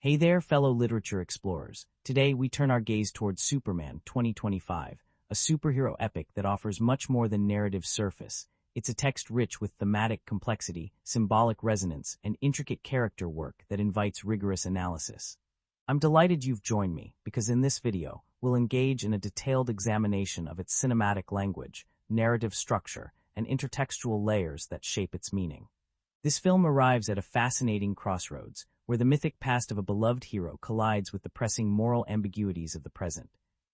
Hey there, fellow literature explorers. Today, we turn our gaze towards Superman 2025, a superhero epic that offers much more than narrative surface. It's a text rich with thematic complexity, symbolic resonance, and intricate character work that invites rigorous analysis. I'm delighted you've joined me, because in this video, we'll engage in a detailed examination of its cinematic language, narrative structure, and intertextual layers that shape its meaning. This film arrives at a fascinating crossroads, where the mythic past of a beloved hero collides with the pressing moral ambiguities of the present.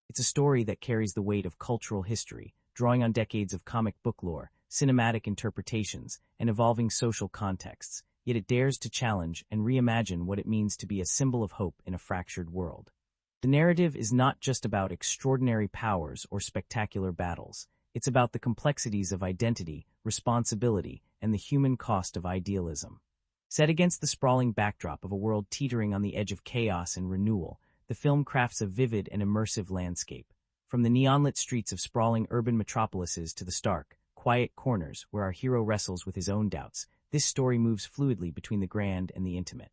It's a story that carries the weight of cultural history, drawing on decades of comic book lore, cinematic interpretations, and evolving social contexts, yet it dares to challenge and reimagine what it means to be a symbol of hope in a fractured world. The narrative is not just about extraordinary powers or spectacular battles. It's about the complexities of identity, responsibility, and the human cost of idealism. Set against the sprawling backdrop of a world teetering on the edge of chaos and renewal, the film crafts a vivid and immersive landscape. From the neon-lit streets of sprawling urban metropolises to the stark, quiet corners where our hero wrestles with his own doubts, this story moves fluidly between the grand and the intimate.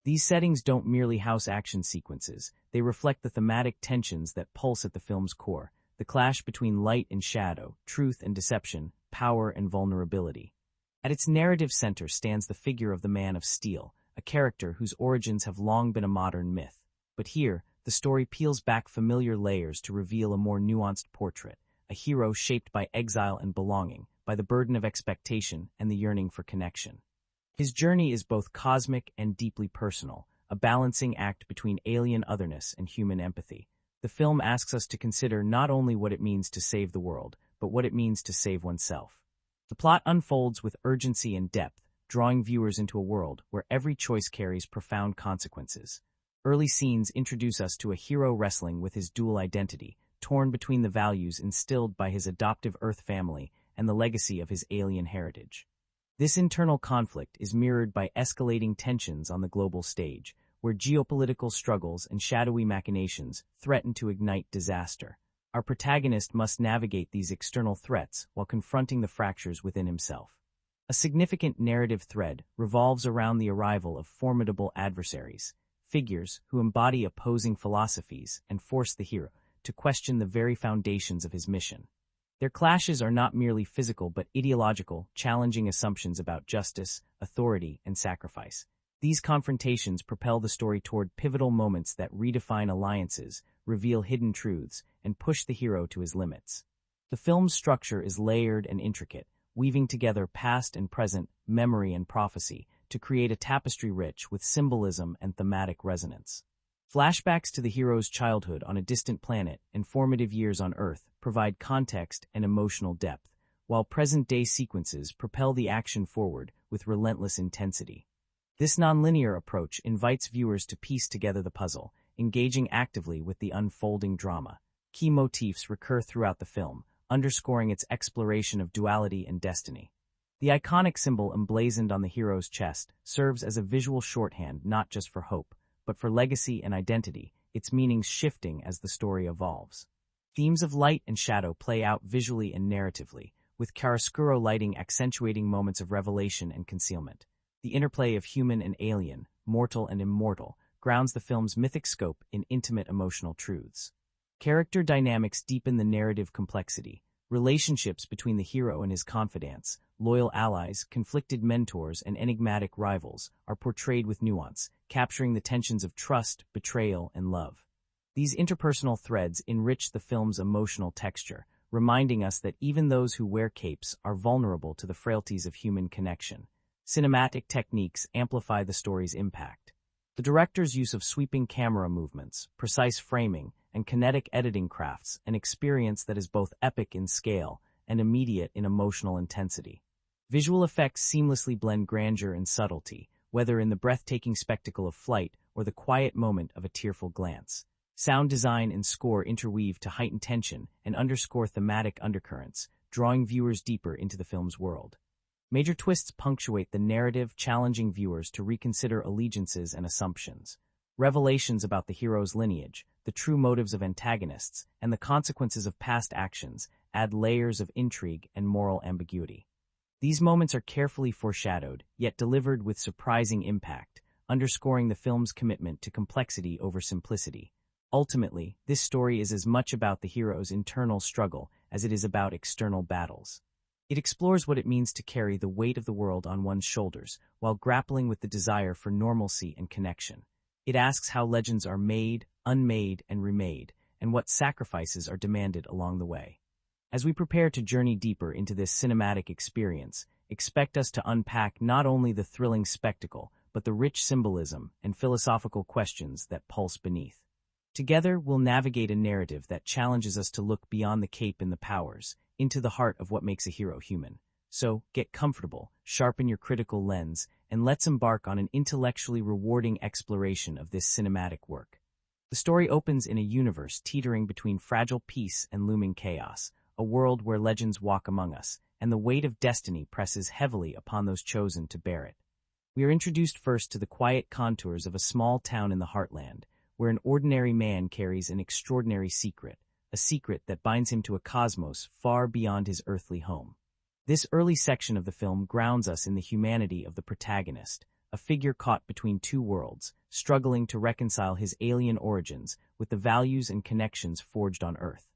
These settings don't merely house action sequences, they reflect the thematic tensions that pulse at the film's core, the clash between light and shadow, truth and deception, power and vulnerability. At its narrative center stands the figure of the Man of Steel, a character whose origins have long been a modern myth. But here, the story peels back familiar layers to reveal a more nuanced portrait, a hero shaped by exile and belonging, by the burden of expectation and the yearning for connection. His journey is both cosmic and deeply personal, a balancing act between alien otherness and human empathy. The film asks us to consider not only what it means to save the world, but what it means to save oneself. The plot unfolds with urgency and depth, drawing viewers into a world where every choice carries profound consequences. Early scenes introduce us to a hero wrestling with his dual identity, torn between the values instilled by his adoptive Earth family and the legacy of his alien heritage. This internal conflict is mirrored by escalating tensions on the global stage, where geopolitical struggles and shadowy machinations threaten to ignite disaster. Our protagonist must navigate these external threats while confronting the fractures within himself. A significant narrative thread revolves around the arrival of formidable adversaries, figures who embody opposing philosophies and force the hero to question the very foundations of his mission. Their clashes are not merely physical but ideological, challenging assumptions about justice, authority, and sacrifice. These confrontations propel the story toward pivotal moments that redefine alliances, reveal hidden truths, and push the hero to his limits. The film's structure is layered and intricate, weaving together past and present, memory and prophecy, to create a tapestry rich with symbolism and thematic resonance. Flashbacks to the hero's childhood on a distant planet and formative years on Earth provide context and emotional depth, while present-day sequences propel the action forward with relentless intensity. This nonlinear approach invites viewers to piece together the puzzle, engaging actively with the unfolding drama. Key motifs recur throughout the film, underscoring its exploration of duality and destiny. The iconic symbol emblazoned on the hero's chest serves as a visual shorthand not just for hope, but for legacy and identity, its meanings shifting as the story evolves. Themes of light and shadow play out visually and narratively, with chiaroscuro lighting accentuating moments of revelation and concealment. The interplay of human and alien, mortal and immortal, grounds the film's mythic scope in intimate emotional truths. Character dynamics deepen the narrative complexity. Relationships between the hero and his confidants, loyal allies, conflicted mentors, and enigmatic rivals are portrayed with nuance, capturing the tensions of trust, betrayal, and love. These interpersonal threads enrich the film's emotional texture, reminding us that even those who wear capes are vulnerable to the frailties of human connection. Cinematic techniques amplify the story's impact. The director's use of sweeping camera movements, precise framing, and kinetic editing crafts an experience that is both epic in scale and immediate in emotional intensity. Visual effects seamlessly blend grandeur and subtlety, whether in the breathtaking spectacle of flight or the quiet moment of a tearful glance. Sound design and score interweave to heighten tension and underscore thematic undercurrents, drawing viewers deeper into the film's world. Major twists punctuate the narrative, challenging viewers to reconsider allegiances and assumptions. Revelations about the hero's lineage, the true motives of antagonists, and the consequences of past actions add layers of intrigue and moral ambiguity. These moments are carefully foreshadowed, yet delivered with surprising impact, underscoring the film's commitment to complexity over simplicity. Ultimately, this story is as much about the hero's internal struggle as it is about external battles. It explores what it means to carry the weight of the world on one's shoulders while grappling with the desire for normalcy and connection. It asks how legends are made, unmade, and remade, and what sacrifices are demanded along the way. As we prepare to journey deeper into this cinematic experience, expect us to unpack not only the thrilling spectacle, but the rich symbolism and philosophical questions that pulse beneath. Together, we'll navigate a narrative that challenges us to look beyond the cape and the powers, into the heart of what makes a hero human. So, get comfortable, sharpen your critical lens, and let's embark on an intellectually rewarding exploration of this cinematic work. The story opens in a universe teetering between fragile peace and looming chaos, a world where legends walk among us, and the weight of destiny presses heavily upon those chosen to bear it. We are introduced first to the quiet contours of a small town in the heartland, where an ordinary man carries an extraordinary secret, a secret that binds him to a cosmos far beyond his earthly home. This early section of the film grounds us in the humanity of the protagonist, a figure caught between two worlds, struggling to reconcile his alien origins with the values and connections forged on Earth.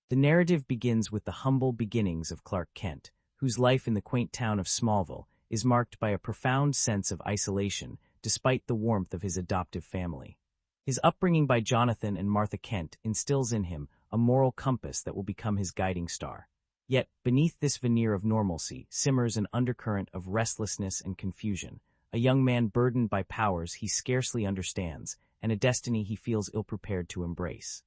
The narrative begins with the humble beginnings of Clark Kent, whose life in the quaint town of Smallville is marked by a profound sense of isolation despite the warmth of his adoptive family. His upbringing by Jonathan and Martha Kent instills in him a moral compass that will become his guiding star. Yet, beneath this veneer of normalcy simmers an undercurrent of restlessness and confusion, a young man burdened by powers he scarcely understands and a destiny he feels ill-prepared to embrace.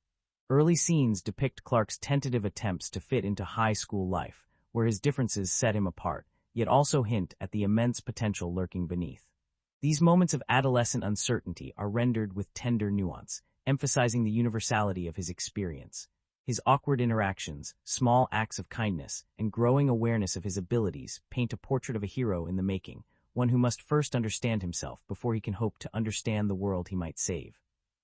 Early scenes depict Clark's tentative attempts to fit into high school life, where his differences set him apart, yet also hint at the immense potential lurking beneath. These moments of adolescent uncertainty are rendered with tender nuance, emphasizing the universality of his experience. His awkward interactions, small acts of kindness, and growing awareness of his abilities paint a portrait of a hero in the making, one who must first understand himself before he can hope to understand the world he might save.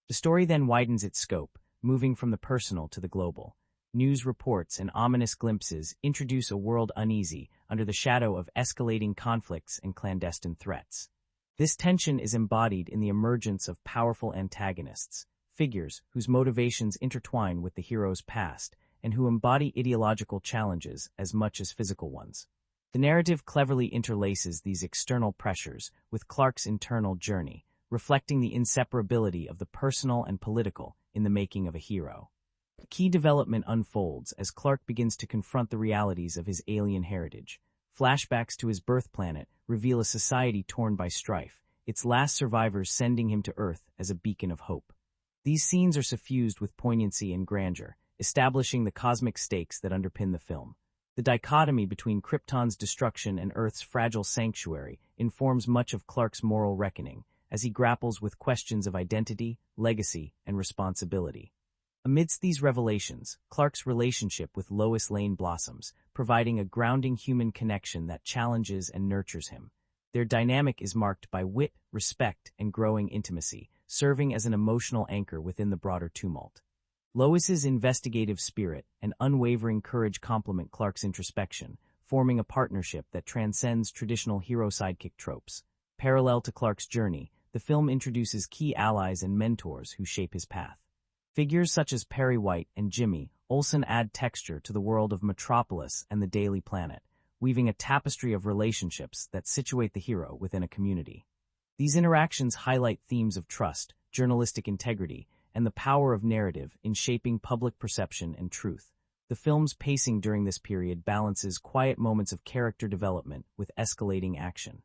The story then widens its scope, moving from the personal to the global. News reports and ominous glimpses introduce a world uneasy under the shadow of escalating conflicts and clandestine threats. This tension is embodied in the emergence of powerful antagonists, figures whose motivations intertwine with the hero's past and who embody ideological challenges as much as physical ones. The narrative cleverly interlaces these external pressures with Clark's internal journey, reflecting the inseparability of the personal and political in the making of a hero. A key development unfolds as Clark begins to confront the realities of his alien heritage. Flashbacks to his birth planet reveal a society torn by strife, its last survivors sending him to Earth as a beacon of hope. These scenes are suffused with poignancy and grandeur, establishing the cosmic stakes that underpin the film. The dichotomy between Krypton's destruction and Earth's fragile sanctuary informs much of Clark's moral reckoning, as he grapples with questions of identity, legacy, and responsibility. Amidst these revelations, Clark's relationship with Lois Lane blossoms, providing a grounding human connection that challenges and nurtures him. Their dynamic is marked by wit, respect, and growing intimacy, serving as an emotional anchor within the broader tumult. Lois's investigative spirit and unwavering courage complement Clark's introspection, forming a partnership that transcends traditional hero-sidekick tropes. Parallel to Clark's journey, the film introduces key allies and mentors who shape his path. Figures such as Perry White and Jimmy Olsen add texture to the world of Metropolis and the Daily Planet, weaving a tapestry of relationships that situate the hero within a community. These interactions highlight themes of trust, journalistic integrity, and the power of narrative in shaping public perception and truth. The film's pacing during this period balances quiet moments of character development with escalating action.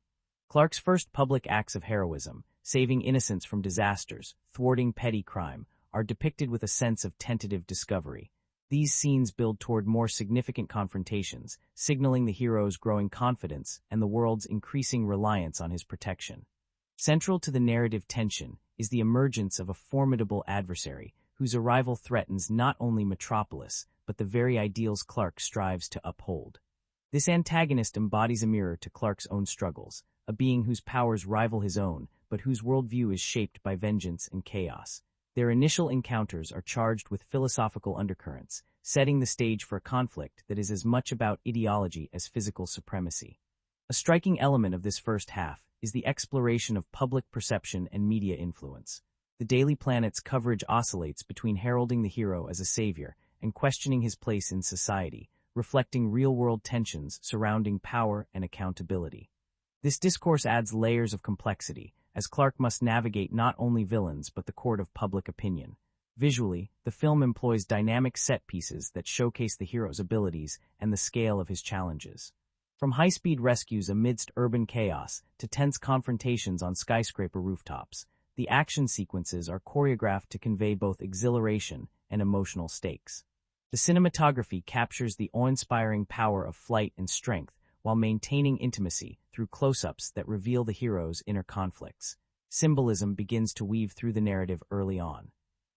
Clark's first public acts of heroism, saving innocents from disasters, thwarting petty crime, are depicted with a sense of tentative discovery. These scenes build toward more significant confrontations, signaling the hero's growing confidence and the world's increasing reliance on his protection. Central to the narrative tension is the emergence of a formidable adversary whose arrival threatens not only Metropolis, but the very ideals Clark strives to uphold. This antagonist embodies a mirror to Clark's own struggles, a being whose powers rival his own, but whose worldview is shaped by vengeance and chaos. Their initial encounters are charged with philosophical undercurrents, setting the stage for a conflict that is as much about ideology as physical supremacy. A striking element of this first half is the exploration of public perception and media influence. The Daily Planet's coverage oscillates between heralding the hero as a savior and questioning his place in society, reflecting real-world tensions surrounding power and accountability. This discourse adds layers of complexity, as Clark must navigate not only villains but the court of public opinion. Visually, the film employs dynamic set pieces that showcase the hero's abilities and the scale of his challenges. From high-speed rescues amidst urban chaos to tense confrontations on skyscraper rooftops, the action sequences are choreographed to convey both exhilaration and emotional stakes. The cinematography captures the awe-inspiring power of flight and strength while maintaining intimacy through close-ups that reveal the hero's inner conflicts. Symbolism begins to weave through the narrative early on.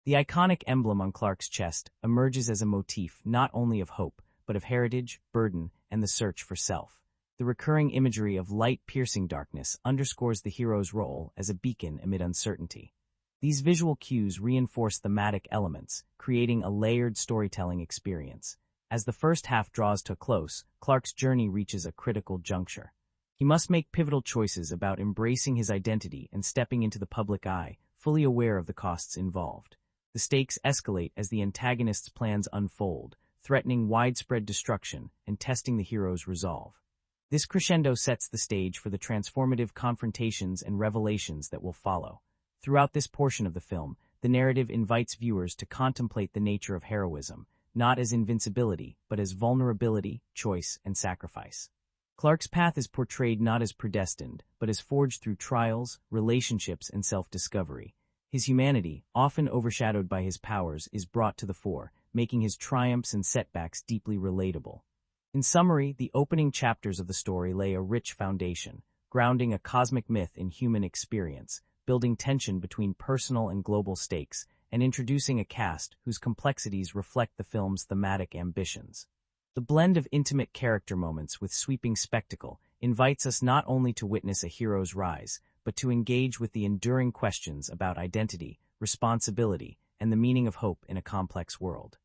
The iconic emblem on Clark's chest emerges as a motif not only of hope, but of heritage, burden, and the search for self. The recurring imagery of light-piercing darkness underscores the hero's role as a beacon amid uncertainty. These visual cues reinforce thematic elements, creating a layered storytelling experience. As the first half draws to a close, Clark's journey reaches a critical juncture. He must make pivotal choices about embracing his identity and stepping into the public eye, fully aware of the costs involved. The stakes escalate as the antagonist's plans unfold, threatening widespread destruction and testing the hero's resolve. This crescendo sets the stage for the transformative confrontations and revelations that will follow. Throughout this portion of the film, the narrative invites viewers to contemplate the nature of heroism, not as invincibility, but as vulnerability, choice, and sacrifice. Clark's path is portrayed not as predestined, but as forged through trials, relationships, and self-discovery. His humanity, often overshadowed by his powers, is brought to the fore, making his triumphs and setbacks deeply relatable. In summary, the opening chapters of the story lay a rich foundation, grounding a cosmic myth in human experience, building tension between personal and global stakes, and introducing a cast whose complexities reflect the film's thematic ambitions. The blend of intimate character moments with sweeping spectacle invites us not only to witness a hero's rise, but to engage with the enduring questions about identity, responsibility, and the meaning of hope in a complex world.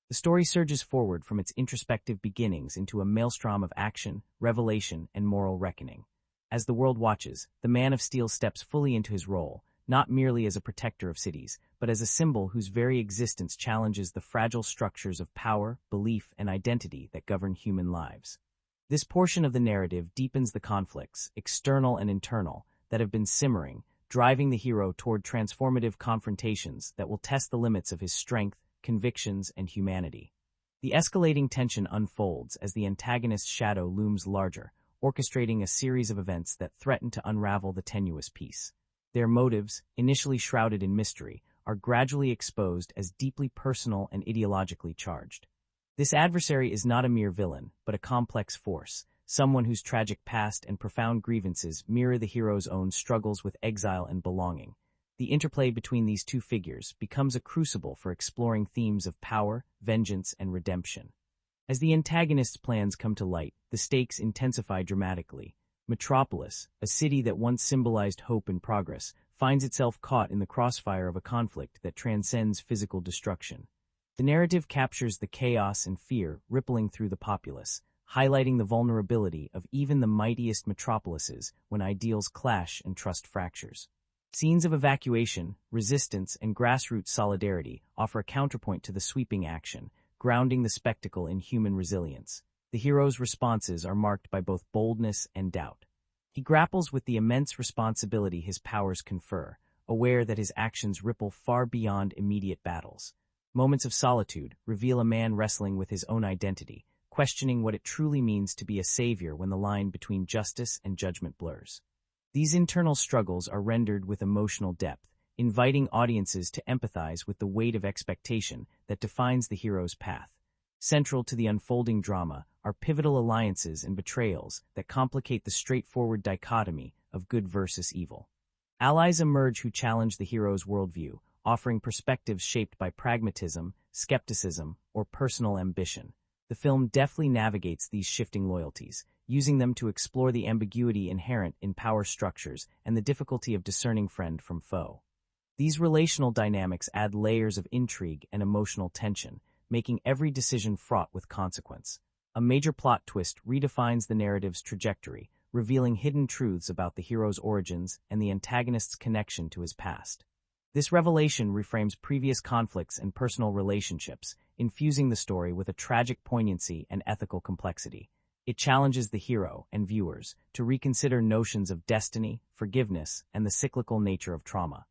The story surges forward from its introspective beginnings into a maelstrom of action, revelation, and moral reckoning. As the world watches, the Man of Steel steps fully into his role, not merely as a protector of cities, but as a symbol whose very existence challenges the fragile structures of power, belief, and identity that govern human lives. This portion of the narrative deepens the conflicts, external and internal, that have been simmering, driving the hero toward transformative confrontations that will test the limits of his strength, convictions, and humanity. The escalating tension unfolds as the antagonist's shadow looms larger, orchestrating a series of events that threaten to unravel the tenuous peace. Their motives, initially shrouded in mystery, are gradually exposed as deeply personal and ideologically charged. This adversary is not a mere villain, but a complex force, someone whose tragic past and profound grievances mirror the hero's own struggles with exile and belonging. The interplay between these two figures becomes a crucible for exploring themes of power, vengeance, and redemption. As the antagonist's plans come to light, the stakes intensify dramatically. Metropolis, a city that once symbolized hope and progress, finds itself caught in the crossfire of a conflict that transcends physical destruction. The narrative captures the chaos and fear rippling through the populace, highlighting the vulnerability of even the mightiest metropolises when ideals clash and trust fractures. Scenes of evacuation, resistance, and grassroots solidarity offer a counterpoint to the sweeping action, grounding the spectacle in human resilience. The hero's responses are marked by both boldness and doubt. He grapples with the immense responsibility his powers confer, aware that his actions ripple far beyond immediate battles. Moments of solitude reveal a man wrestling with his own identity, questioning what it truly means to be a savior when the line between justice and judgment blurs. These internal struggles are rendered with emotional depth, inviting audiences to empathize with the weight of expectation that defines the hero's path. Central to the unfolding drama are pivotal alliances and betrayals that complicate the straightforward dichotomy of good versus evil. Allies emerge who challenge the hero's worldview, offering perspectives shaped by pragmatism, skepticism, or personal ambition. The film deftly navigates these shifting loyalties, using them to explore the ambiguity inherent in power structures and the difficulty of discerning friend from foe. These relational dynamics add layers of intrigue and emotional tension, making every decision fraught with consequence. A major plot twist redefines the narrative's trajectory, revealing hidden truths about the hero's origins and the antagonist's connection to his past. This revelation reframes previous conflicts and personal relationships, infusing the story with a tragic poignancy and ethical complexity. It challenges the hero and viewers to reconsider notions of destiny, forgiveness, and the cyclical nature of trauma.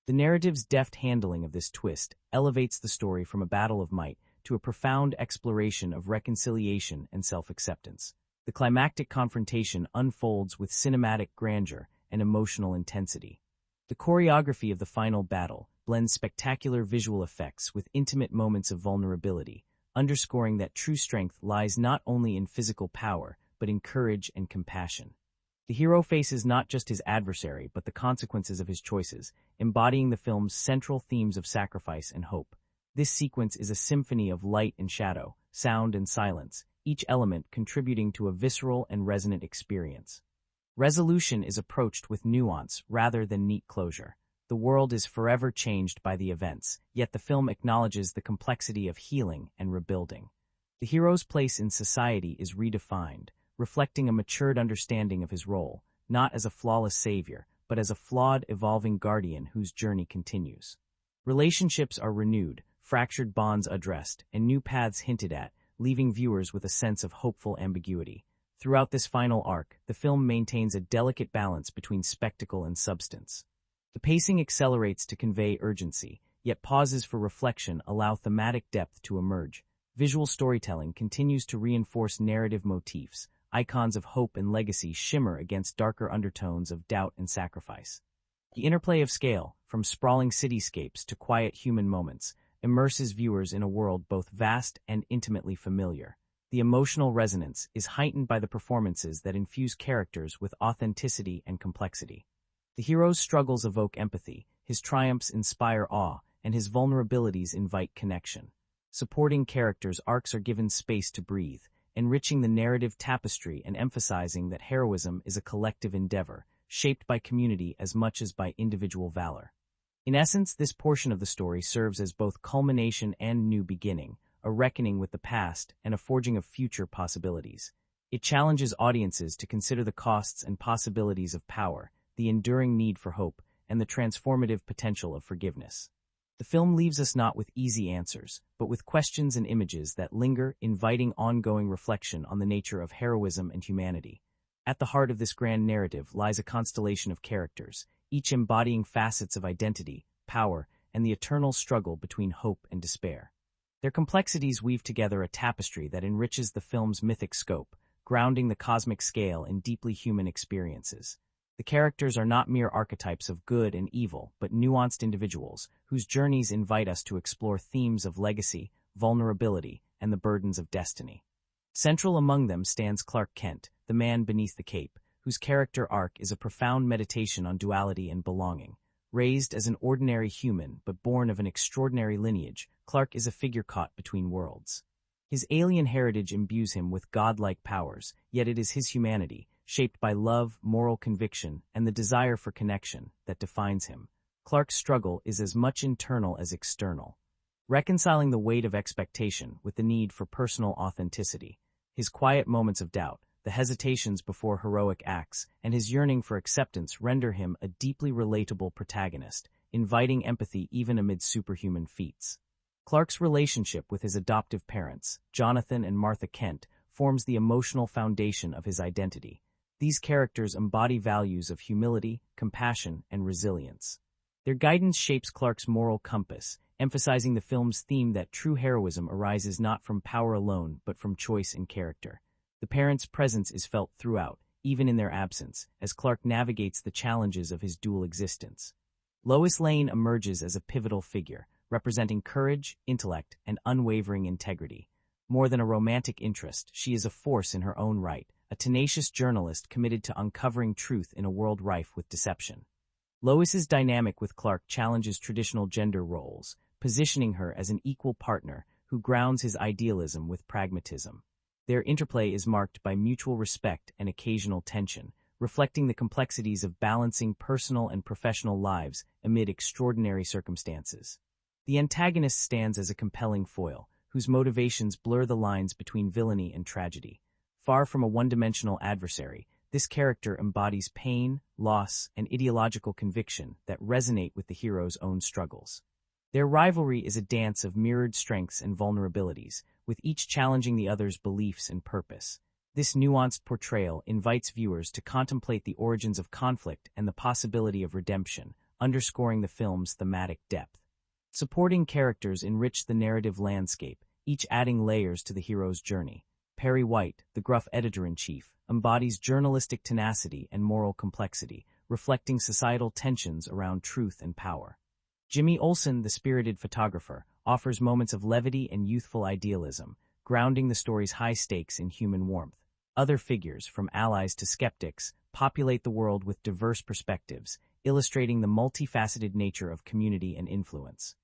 The narrative's deft handling of this twist elevates the story from a battle of might to a profound exploration of reconciliation and self-acceptance. The climactic confrontation unfolds with cinematic grandeur and emotional intensity. The choreography of the final battle blends spectacular visual effects with intimate moments of vulnerability, underscoring that true strength lies not only in physical power, but in courage and compassion. The hero faces not just his adversary, but the consequences of his choices, embodying the film's central themes of sacrifice and hope. This sequence is a symphony of light and shadow, sound and silence, each element contributing to a visceral and resonant experience. Resolution is approached with nuance rather than neat closure. The world is forever changed by the events, yet the film acknowledges the complexity of healing and rebuilding. The hero's place in society is redefined, reflecting a matured understanding of his role, not as a flawless savior, but as a flawed, evolving guardian whose journey continues. Relationships are renewed, fractured bonds addressed, and new paths hinted at, leaving viewers with a sense of hopeful ambiguity. Throughout this final arc, the film maintains a delicate balance between spectacle and substance. The pacing accelerates to convey urgency, yet pauses for reflection allow thematic depth to emerge. Visual storytelling continues to reinforce narrative motifs. Icons of hope and legacy shimmer against darker undertones of doubt and sacrifice. The interplay of scale, from sprawling cityscapes to quiet human moments, immerses viewers in a world both vast and intimately familiar. The emotional resonance is heightened by the performances that infuse characters with authenticity and complexity. The hero's struggles evoke empathy, his triumphs inspire awe, and his vulnerabilities invite connection. Supporting characters' arcs are given space to breathe, enriching the narrative tapestry and emphasizing that heroism is a collective endeavor, shaped by community as much as by individual valor. In essence, this portion of the story serves as both culmination and new beginning, a reckoning with the past and a forging of future possibilities. It challenges audiences to consider the costs and possibilities of power, the enduring need for hope, and the transformative potential of forgiveness. The film leaves us not with easy answers, but with questions and images that linger, inviting ongoing reflection on the nature of heroism and humanity. At the heart of this grand narrative lies a constellation of characters, each embodying facets of identity, power, and the eternal struggle between hope and despair. Their complexities weave together a tapestry that enriches the film's mythic scope, grounding the cosmic scale in deeply human experiences. The characters are not mere archetypes of good and evil, but nuanced individuals, whose journeys invite us to explore themes of legacy, vulnerability, and the burdens of destiny. Central among them stands Clark Kent, the man beneath the cape, whose character arc is a profound meditation on duality and belonging. Raised as an ordinary human but born of an extraordinary lineage, Clark is a figure caught between worlds. His alien heritage imbues him with godlike powers, yet it is his humanity, shaped by love, moral conviction, and the desire for connection, that defines him. Clark's struggle is as much internal as external, reconciling the weight of expectation with the need for personal authenticity. His quiet moments of doubt, the hesitations before heroic acts, and his yearning for acceptance render him a deeply relatable protagonist, inviting empathy even amid superhuman feats. Clark's relationship with his adoptive parents, Jonathan and Martha Kent, forms the emotional foundation of his identity. These characters embody values of humility, compassion, and resilience. Their guidance shapes Clark's moral compass, emphasizing the film's theme that true heroism arises not from power alone but from choice and character. The parents' presence is felt throughout, even in their absence, as Clark navigates the challenges of his dual existence. Lois Lane emerges as a pivotal figure, representing courage, intellect, and unwavering integrity. More than a romantic interest, she is a force in her own right, a tenacious journalist committed to uncovering truth in a world rife with deception. Lois's dynamic with Clark challenges traditional gender roles, positioning her as an equal partner who grounds his idealism with pragmatism. Their interplay is marked by mutual respect and occasional tension, reflecting the complexities of balancing personal and professional lives amid extraordinary circumstances. The antagonist stands as a compelling foil, whose motivations blur the lines between villainy and tragedy. Far from a one-dimensional adversary, This character embodies pain, loss, and ideological conviction that resonate with the hero's own struggles. Their rivalry is a dance of mirrored strengths and vulnerabilities, with each challenging the other's beliefs and purpose. This nuanced portrayal invites viewers to contemplate the origins of conflict and the possibility of redemption, underscoring the film's thematic depth. Supporting characters enrich the narrative landscape, each adding layers to the hero's journey. Perry White, the gruff editor-in-chief, embodies journalistic tenacity and moral complexity, reflecting societal tensions around truth and power. Jimmy Olsen, the spirited photographer, offers moments of levity and youthful idealism, grounding the story's high stakes in human warmth. Other figures, from allies to skeptics, populate the world with diverse perspectives, illustrating the multifaceted nature of community and influence.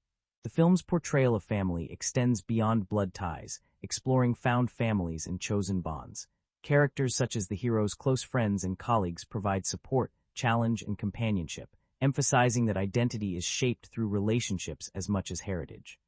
The film's portrayal of family extends beyond blood ties, exploring found families and chosen bonds. Characters such as the hero's close friends and colleagues provide support, challenge, and companionship, emphasizing that identity is shaped through relationships as much as heritage.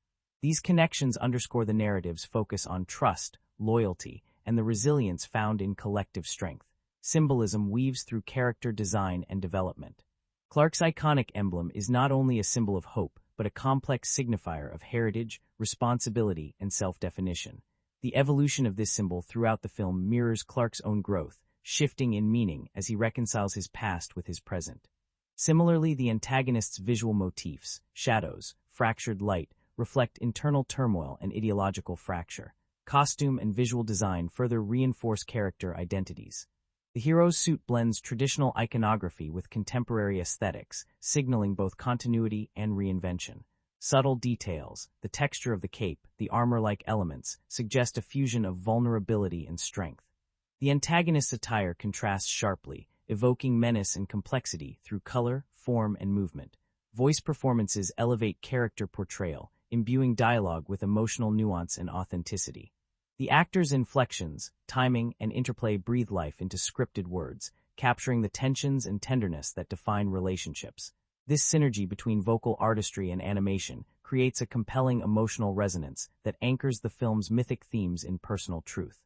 These connections underscore the narrative's focus on trust, loyalty, and the resilience found in collective strength. Symbolism weaves through character design and development. Clark's iconic emblem is not only a symbol of hope, but a complex signifier of heritage, responsibility, and self-definition. The evolution of this symbol throughout the film mirrors Clark's own growth, shifting in meaning as he reconciles his past with his present. Similarly, the antagonist's visual motifs, shadows, fractured light, reflect internal turmoil and ideological fracture. Costume and visual design further reinforce character identities. The hero's suit blends traditional iconography with contemporary aesthetics, signaling both continuity and reinvention. Subtle details, the texture of the cape, the armor-like elements, suggest a fusion of vulnerability and strength. The antagonist's attire contrasts sharply, evoking menace and complexity through color, form, and movement. Voice performances elevate character portrayal, imbuing dialogue with emotional nuance and authenticity. The actors' inflections, timing, and interplay breathe life into scripted words, capturing the tensions and tenderness that define relationships. This synergy between vocal artistry and animation creates a compelling emotional resonance that anchors the film's mythic themes in personal truth.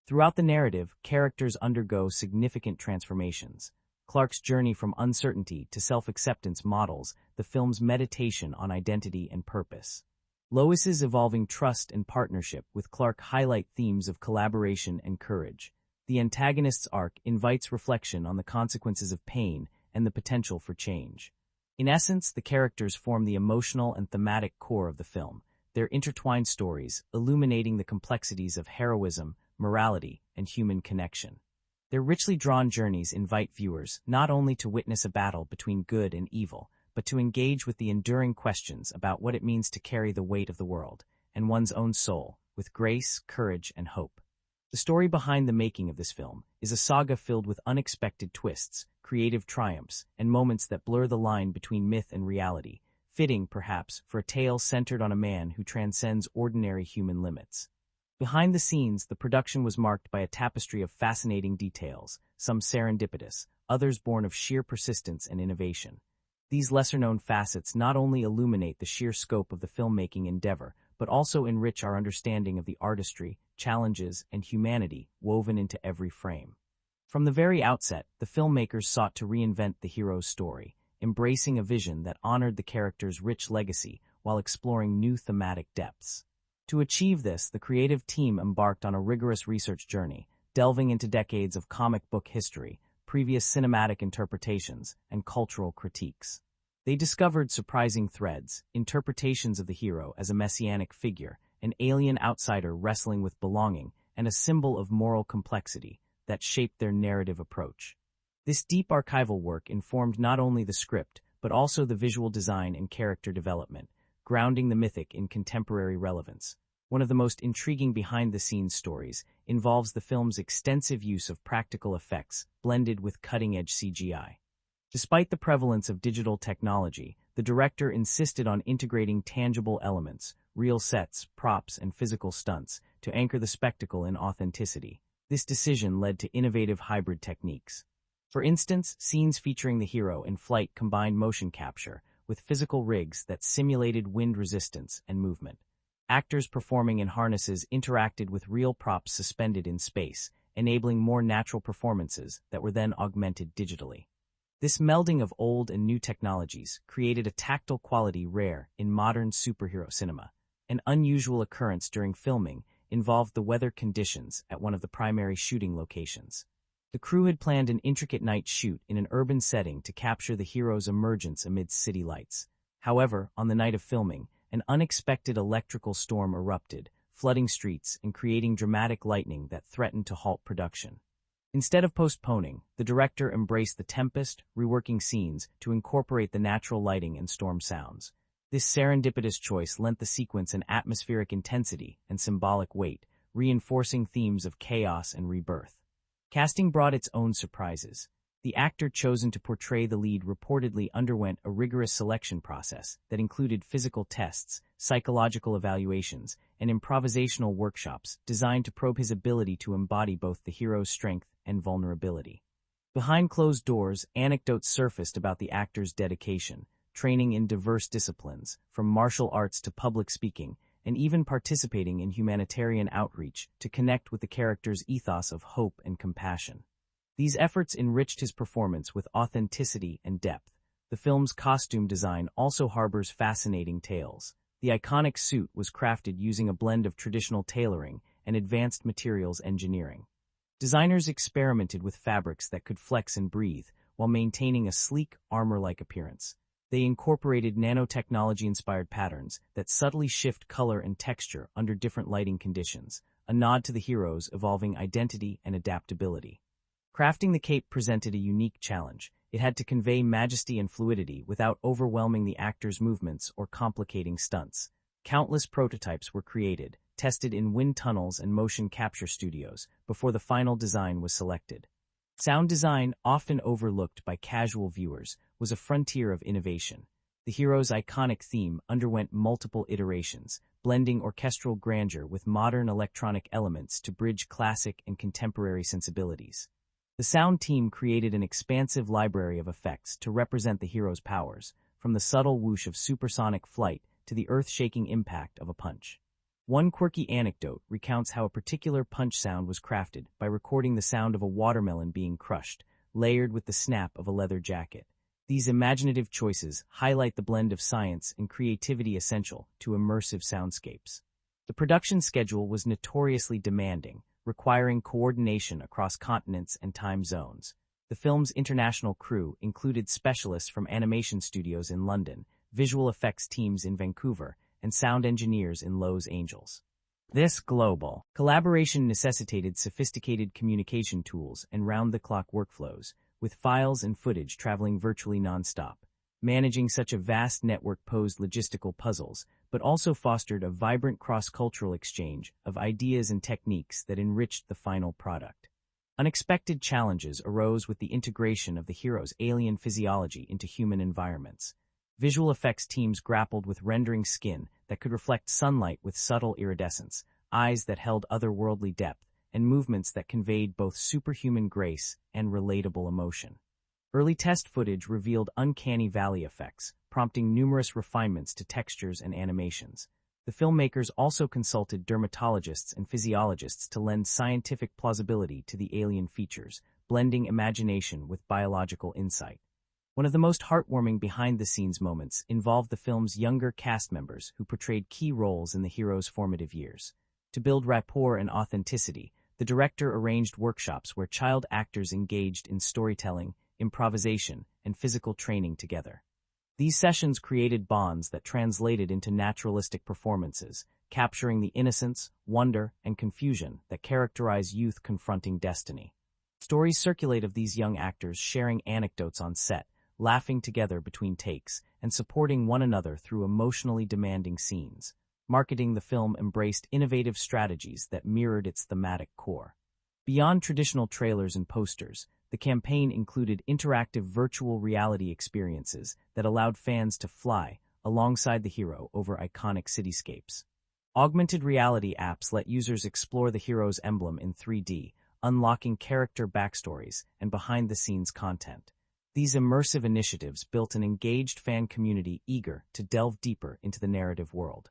Throughout the narrative, characters undergo significant transformations. Clark's journey from uncertainty to self-acceptance models the film's meditation on identity and purpose. Lois's evolving trust and partnership with Clark highlight themes of collaboration and courage. The antagonist's arc invites reflection on the consequences of pain and the potential for change. In essence, the characters form the emotional and thematic core of the film, their intertwined stories illuminating the complexities of heroism, morality, and human connection. Their richly drawn journeys invite viewers not only to witness a battle between good and evil, but to engage with the enduring questions about what it means to carry the weight of the world and one's own soul with grace, courage, and hope. The story behind the making of this film is a saga filled with unexpected twists, creative triumphs, and moments that blur the line between myth and reality, fitting, perhaps, for a tale centered on a man who transcends ordinary human limits. Behind the scenes, the production was marked by a tapestry of fascinating details, some serendipitous, others born of sheer persistence and innovation. These lesser-known facets not only illuminate the sheer scope of the filmmaking endeavor, but also enrich our understanding of the artistry, challenges, and humanity woven into every frame. From the very outset, the filmmakers sought to reinvent the hero's story, embracing a vision that honored the character's rich legacy while exploring new thematic depths. To achieve this, the creative team embarked on a rigorous research journey, delving into decades of comic book history, previous cinematic interpretations, and cultural critiques. They discovered surprising threads, interpretations of the hero as a messianic figure, an alien outsider wrestling with belonging, and a symbol of moral complexity that shaped their narrative approach. This deep archival work informed not only the script, but also the visual design and character development, grounding the mythic in contemporary relevance. One of the most intriguing behind-the-scenes stories involves the film's extensive use of practical effects blended with cutting-edge CGI. Despite the prevalence of digital technology, the director insisted on integrating tangible elements, real sets, props, and physical stunts to anchor the spectacle in authenticity. This decision led to innovative hybrid techniques. For instance, scenes featuring the hero in flight combined motion capture with physical rigs that simulated wind resistance and movement. Actors performing in harnesses interacted with real props suspended in space, enabling more natural performances that were then augmented digitally. This melding of old and new technologies created a tactile quality rare in modern superhero cinema. An unusual occurrence during filming involved the weather conditions at one of the primary shooting locations. The crew had planned an intricate night shoot in an urban setting to capture the hero's emergence amidst city lights. However, on the night of filming, an unexpected electrical storm erupted, flooding streets and creating dramatic lightning that threatened to halt production. Instead of postponing, the director embraced the tempest, reworking scenes to incorporate the natural lighting and storm sounds. This serendipitous choice lent the sequence an atmospheric intensity and symbolic weight, reinforcing themes of chaos and rebirth. Casting brought its own surprises. The actor chosen to portray the lead reportedly underwent a rigorous selection process that included physical tests, psychological evaluations, and improvisational workshops designed to probe his ability to embody both the hero's strength and vulnerability. Behind closed doors, anecdotes surfaced about the actor's dedication, training in diverse disciplines, from martial arts to public speaking, and even participating in humanitarian outreach to connect with the character's ethos of hope and compassion. These efforts enriched his performance with authenticity and depth. The film's costume design also harbors fascinating tales. The iconic suit was crafted using a blend of traditional tailoring and advanced materials engineering. Designers experimented with fabrics that could flex and breathe while maintaining a sleek, armor-like appearance. They incorporated nanotechnology-inspired patterns that subtly shift color and texture under different lighting conditions, a nod to the hero's evolving identity and adaptability. Crafting the cape presented a unique challenge. It had to convey majesty and fluidity without overwhelming the actor's movements or complicating stunts. Countless prototypes were created, tested in wind tunnels and motion capture studios, before the final design was selected. Sound design, often overlooked by casual viewers, was a frontier of innovation. The hero's iconic theme underwent multiple iterations, blending orchestral grandeur with modern electronic elements to bridge classic and contemporary sensibilities. The sound team created an expansive library of effects to represent the hero's powers, from the subtle whoosh of supersonic flight to the earth-shaking impact of a punch. One quirky anecdote recounts how a particular punch sound was crafted by recording the sound of a watermelon being crushed, layered with the snap of a leather jacket. These imaginative choices highlight the blend of science and creativity essential to immersive soundscapes. The production schedule was notoriously demanding, requiring coordination across continents and time zones. The film's international crew included specialists from animation studios in London, visual effects teams in Vancouver, and sound engineers in Los Angeles. This global collaboration necessitated sophisticated communication tools and round-the-clock workflows, with files and footage traveling virtually nonstop. Managing such a vast network posed logistical puzzles, but also fostered a vibrant cross-cultural exchange of ideas and techniques that enriched the final product. Unexpected challenges arose with the integration of the hero's alien physiology into human environments. Visual effects teams grappled with rendering skin that could reflect sunlight with subtle iridescence, eyes that held otherworldly depth, and movements that conveyed both superhuman grace and relatable emotion. Early test footage revealed uncanny valley effects, prompting numerous refinements to textures and animations. The filmmakers also consulted dermatologists and physiologists to lend scientific plausibility to the alien features, blending imagination with biological insight. One of the most heartwarming behind-the-scenes moments involved the film's younger cast members who portrayed key roles in the hero's formative years. To build rapport and authenticity, the director arranged workshops where child actors engaged in storytelling, improvisation, and physical training together. These sessions created bonds that translated into naturalistic performances, capturing the innocence, wonder, and confusion that characterize youth confronting destiny. Stories circulate of these young actors sharing anecdotes on set, laughing together between takes, and supporting one another through emotionally demanding scenes. Marketing the film embraced innovative strategies that mirrored its thematic core. Beyond traditional trailers and posters, the campaign included interactive virtual reality experiences that allowed fans to fly alongside the hero over iconic cityscapes. Augmented reality apps let users explore the hero's emblem in 3D, unlocking character backstories and behind-the-scenes content. These immersive initiatives built an engaged fan community eager to delve deeper into the narrative world.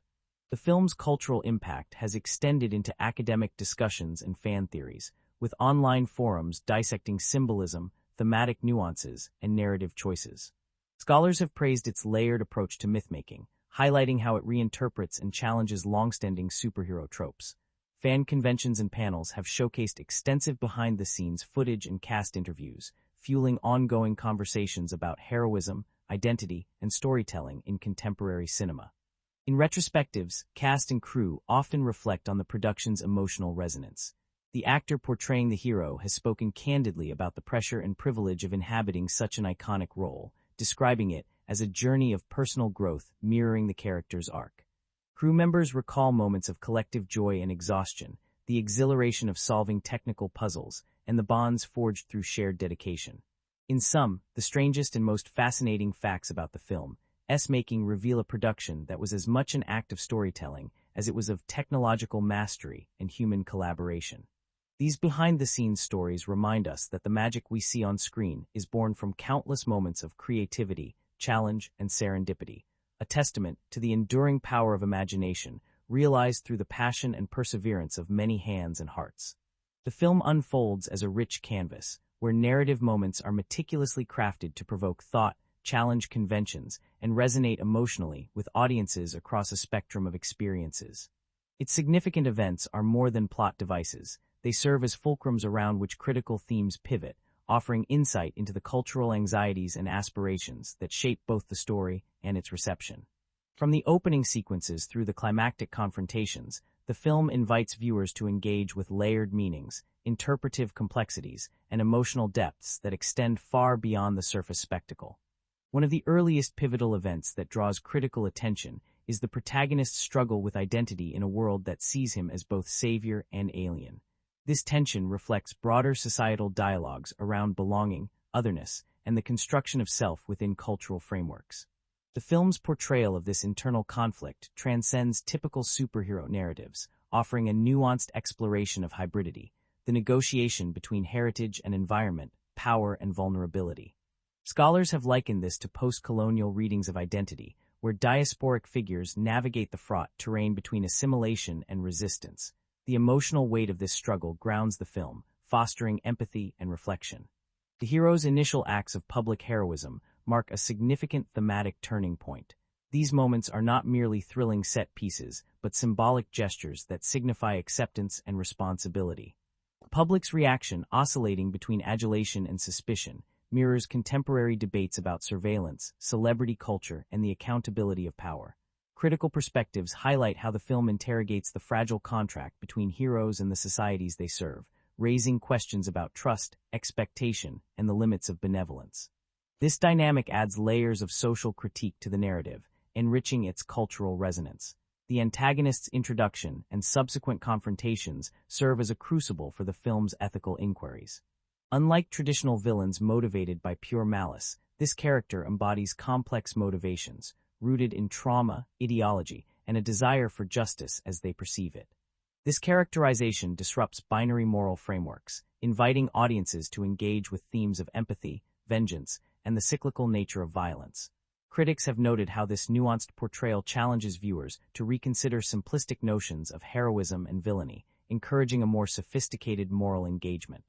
The film's cultural impact has extended into academic discussions and fan theories, with online forums dissecting symbolism, thematic nuances, and narrative choices. Scholars have praised its layered approach to mythmaking, highlighting how it reinterprets and challenges long-standing superhero tropes. Fan conventions and panels have showcased extensive behind-the-scenes footage and cast interviews, fueling ongoing conversations about heroism, identity, and storytelling in contemporary cinema. In retrospectives, cast and crew often reflect on the production's emotional resonance. The actor portraying the hero has spoken candidly about the pressure and privilege of inhabiting such an iconic role, describing it as a journey of personal growth mirroring the character's arc. Crew members recall moments of collective joy and exhaustion, the exhilaration of solving technical puzzles, and the bonds forged through shared dedication. In sum, the strangest and most fascinating facts about the film's making reveal a production that was as much an act of storytelling as it was of technological mastery and human collaboration. These behind-the-scenes stories remind us that the magic we see on screen is born from countless moments of creativity, challenge, and serendipity, a testament to the enduring power of imagination realized through the passion and perseverance of many hands and hearts. The film unfolds as a rich canvas, where narrative moments are meticulously crafted to provoke thought, challenge conventions, and resonate emotionally with audiences across a spectrum of experiences. Its significant events are more than plot devices. They serve as fulcrums around which critical themes pivot, offering insight into the cultural anxieties and aspirations that shape both the story and its reception. From the opening sequences through the climactic confrontations, the film invites viewers to engage with layered meanings, interpretive complexities, and emotional depths that extend far beyond the surface spectacle. One of the earliest pivotal events that draws critical attention is the protagonist's struggle with identity in a world that sees him as both savior and alien. This tension reflects broader societal dialogues around belonging, otherness, and the construction of self within cultural frameworks. The film's portrayal of this internal conflict transcends typical superhero narratives, offering a nuanced exploration of hybridity, the negotiation between heritage and environment, power and vulnerability. Scholars have likened this to post-colonial readings of identity, where diasporic figures navigate the fraught terrain between assimilation and resistance. The emotional weight of this struggle grounds the film, fostering empathy and reflection. The hero's initial acts of public heroism mark a significant thematic turning point. These moments are not merely thrilling set pieces, but symbolic gestures that signify acceptance and responsibility. The public's reaction, oscillating between adulation and suspicion, mirrors contemporary debates about surveillance, celebrity culture, and the accountability of power. Critical perspectives highlight how the film interrogates the fragile contract between heroes and the societies they serve, raising questions about trust, expectation, and the limits of benevolence. This dynamic adds layers of social critique to the narrative, enriching its cultural resonance. The antagonist's introduction and subsequent confrontations serve as a crucible for the film's ethical inquiries. Unlike traditional villains motivated by pure malice, this character embodies complex motivations, rooted in trauma, ideology, and a desire for justice as they perceive it. This characterization disrupts binary moral frameworks, inviting audiences to engage with themes of empathy, vengeance, and the cyclical nature of violence. Critics have noted how this nuanced portrayal challenges viewers to reconsider simplistic notions of heroism and villainy, encouraging a more sophisticated moral engagement.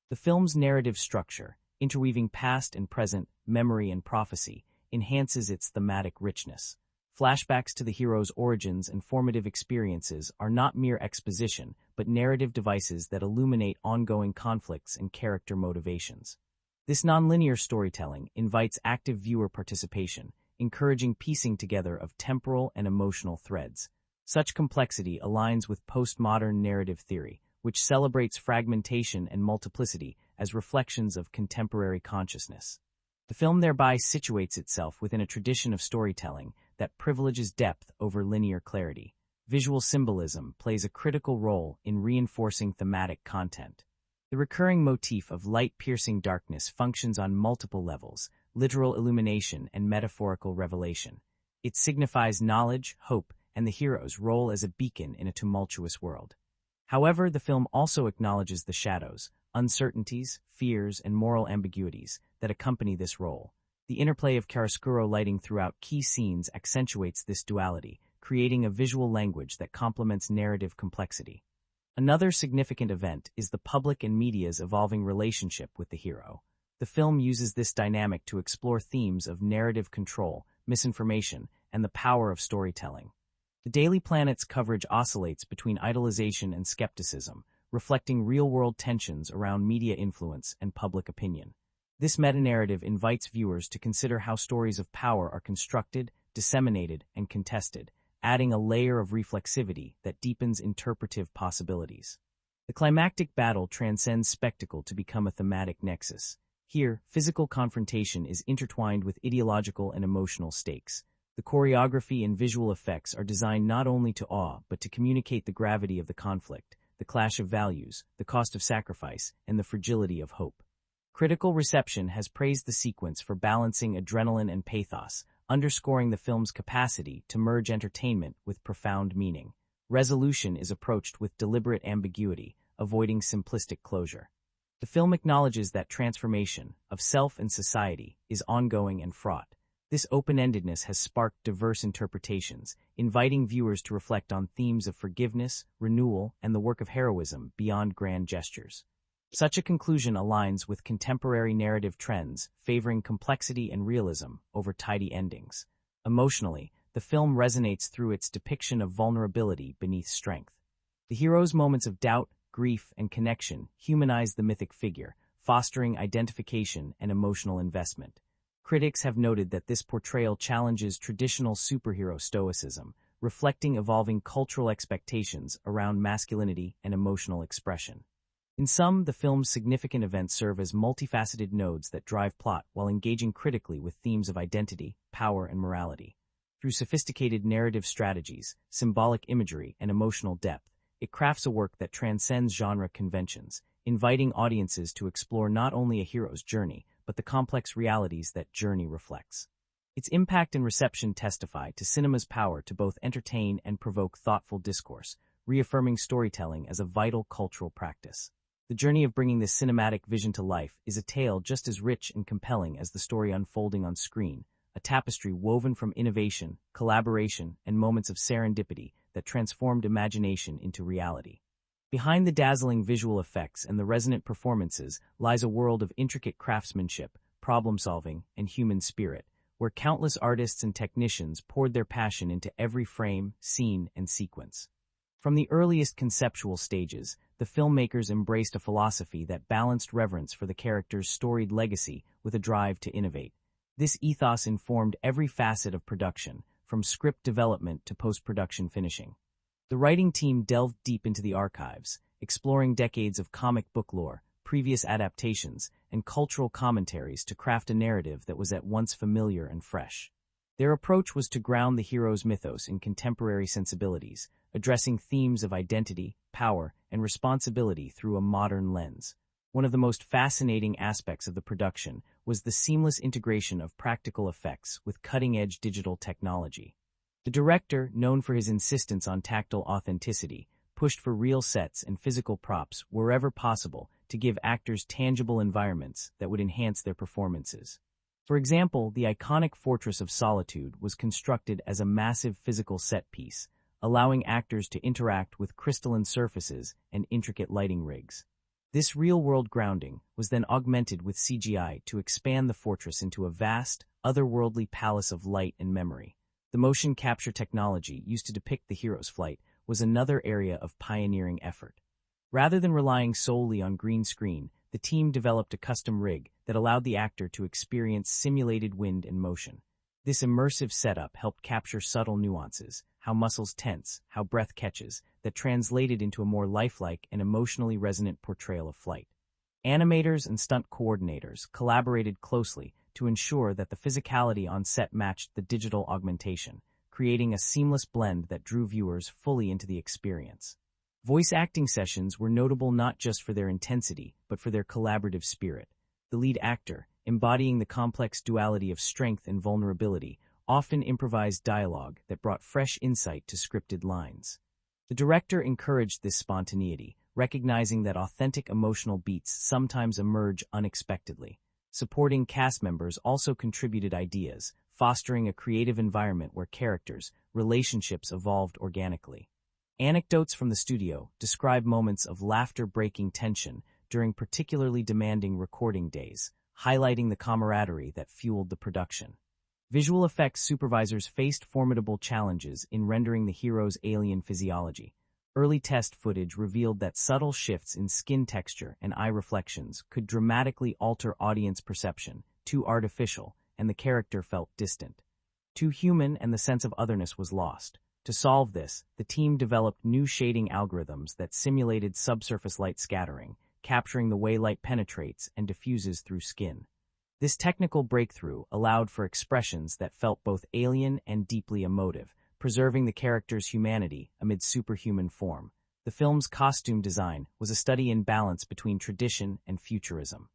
The film's narrative structure, interweaving past and present, memory and prophecy, enhances its thematic richness. Flashbacks to the hero's origins and formative experiences are not mere exposition, but narrative devices that illuminate ongoing conflicts and character motivations. This nonlinear storytelling invites active viewer participation, encouraging piecing together of temporal and emotional threads. Such complexity aligns with postmodern narrative theory, which celebrates fragmentation and multiplicity as reflections of contemporary consciousness. The film thereby situates itself within a tradition of storytelling that privileges depth over linear clarity. Visual symbolism plays a critical role in reinforcing thematic content. The recurring motif of light-piercing darkness functions on multiple levels, literal illumination and metaphorical revelation. It signifies knowledge, hope, and the hero's role as a beacon in a tumultuous world. However, the film also acknowledges the shadows, uncertainties, fears, and moral ambiguities that accompany this role. The interplay of chiaroscuro lighting throughout key scenes accentuates this duality, creating a visual language that complements narrative complexity. Another significant event is the public and media's evolving relationship with the hero. The film uses this dynamic to explore themes of narrative control, misinformation, and the power of storytelling. The Daily Planet's coverage oscillates between idolization and skepticism, reflecting real-world tensions around media influence and public opinion. This meta-narrative invites viewers to consider how stories of power are constructed, disseminated, and contested, adding a layer of reflexivity that deepens interpretive possibilities. The climactic battle transcends spectacle to become a thematic nexus. Here, physical confrontation is intertwined with ideological and emotional stakes. The choreography and visual effects are designed not only to awe but to communicate the gravity of the conflict, the clash of values, the cost of sacrifice, and the fragility of hope. Critical reception has praised the sequence for balancing adrenaline and pathos, underscoring the film's capacity to merge entertainment with profound meaning. Resolution is approached with deliberate ambiguity, avoiding simplistic closure. The film acknowledges that transformation of self and society is ongoing and fraught. This open-endedness has sparked diverse interpretations, inviting viewers to reflect on themes of forgiveness, renewal, and the work of heroism beyond grand gestures. Such a conclusion aligns with contemporary narrative trends, favoring complexity and realism over tidy endings. Emotionally, the film resonates through its depiction of vulnerability beneath strength. The hero's moments of doubt, grief, and connection humanize the mythic figure, fostering identification and emotional investment. Critics have noted that this portrayal challenges traditional superhero stoicism, reflecting evolving cultural expectations around masculinity and emotional expression. In sum, the film's significant events serve as multifaceted nodes that drive plot while engaging critically with themes of identity, power, and morality. Through sophisticated narrative strategies, symbolic imagery, and emotional depth, it crafts a work that transcends genre conventions, inviting audiences to explore not only a hero's journey, but the complex realities that journey reflects. Its impact and reception testify to cinema's power to both entertain and provoke thoughtful discourse, reaffirming storytelling as a vital cultural practice. The journey of bringing this cinematic vision to life is a tale just as rich and compelling as the story unfolding on screen, a tapestry woven from innovation, collaboration, and moments of serendipity that transformed imagination into reality. Behind the dazzling visual effects and the resonant performances lies a world of intricate craftsmanship, problem-solving, and human spirit, where countless artists and technicians poured their passion into every frame, scene, and sequence. From the earliest conceptual stages, the filmmakers embraced a philosophy that balanced reverence for the character's storied legacy with a drive to innovate. This ethos informed every facet of production, from script development to post-production finishing. The writing team delved deep into the archives, exploring decades of comic book lore, previous adaptations, and cultural commentaries to craft a narrative that was at once familiar and fresh. Their approach was to ground the hero's mythos in contemporary sensibilities, addressing themes of identity, power, and responsibility through a modern lens. One of the most fascinating aspects of the production was the seamless integration of practical effects with cutting-edge digital technology. The director, known for his insistence on tactile authenticity, pushed for real sets and physical props wherever possible to give actors tangible environments that would enhance their performances. For example, the iconic Fortress of Solitude was constructed as a massive physical set piece, allowing actors to interact with crystalline surfaces and intricate lighting rigs. This real-world grounding was then augmented with CGI to expand the fortress into a vast, otherworldly palace of light and memory. The motion capture technology used to depict the hero's flight was another area of pioneering effort. Rather than relying solely on green screen, the team developed a custom rig that allowed the actor to experience simulated wind and motion. This immersive setup helped capture subtle nuances, how muscles tense, how breath catches, that translated into a more lifelike and emotionally resonant portrayal of flight. Animators and stunt coordinators collaborated closely to ensure that the physicality on set matched the digital augmentation, creating a seamless blend that drew viewers fully into the experience. Voice acting sessions were notable not just for their intensity, but for their collaborative spirit. The lead actor, embodying the complex duality of strength and vulnerability, often improvised dialogue that brought fresh insight to scripted lines. The director encouraged this spontaneity, recognizing that authentic emotional beats sometimes emerge unexpectedly. Supporting cast members also contributed ideas, fostering a creative environment where characters, relationships evolved organically. Anecdotes from the studio describe moments of laughter-breaking tension during particularly demanding recording days, highlighting the camaraderie that fueled the production. Visual effects supervisors faced formidable challenges in rendering the hero's alien physiology. Early test footage revealed that subtle shifts in skin texture and eye reflections could dramatically alter audience perception, too artificial, and the character felt distant. Too human, and the sense of otherness was lost. To solve this, the team developed new shading algorithms that simulated subsurface light scattering, capturing the way light penetrates and diffuses through skin. This technical breakthrough allowed for expressions that felt both alien and deeply emotive, preserving the character's humanity amid superhuman form. The film's costume design was a study in balance between tradition and futurism.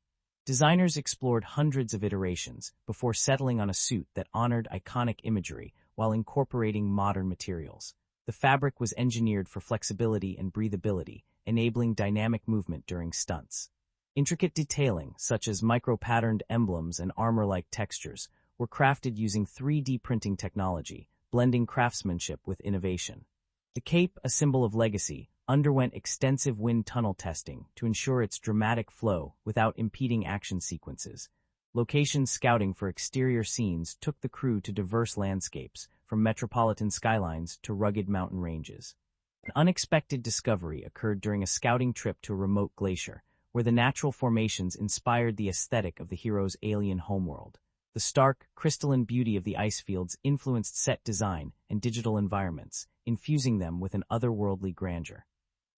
Designers explored hundreds of iterations before settling on a suit that honored iconic imagery while incorporating modern materials. The fabric was engineered for flexibility and breathability, enabling dynamic movement during stunts. Intricate detailing, such as micro-patterned emblems and armor-like textures, were crafted using 3D printing technology, blending craftsmanship with innovation. The cape, a symbol of legacy, underwent extensive wind tunnel testing to ensure its dramatic flow without impeding action sequences. Location scouting for exterior scenes took the crew to diverse landscapes, from metropolitan skylines to rugged mountain ranges. An unexpected discovery occurred during a scouting trip to a remote glacier, where the natural formations inspired the aesthetic of the hero's alien homeworld. The stark, crystalline beauty of the ice fields influenced set design and digital environments, infusing them with an otherworldly grandeur.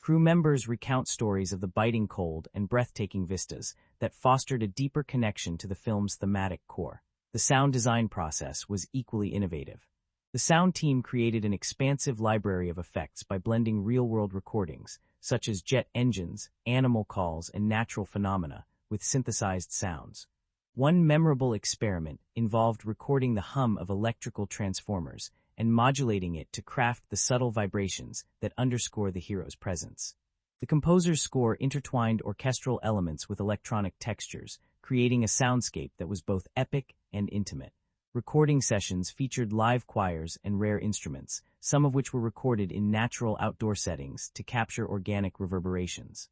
Crew members recount stories of the biting cold and breathtaking vistas that fostered a deeper connection to the film's thematic core. The sound design process was equally innovative. The sound team created an expansive library of effects by blending real-world recordings, such as jet engines, animal calls, and natural phenomena, with synthesized sounds. One memorable experiment involved recording the hum of electrical transformers and modulating it to craft the subtle vibrations that underscore the hero's presence. The composer's score intertwined orchestral elements with electronic textures, creating a soundscape that was both epic and intimate. Recording sessions featured live choirs and rare instruments, some of which were recorded in natural outdoor settings to capture organic reverberations.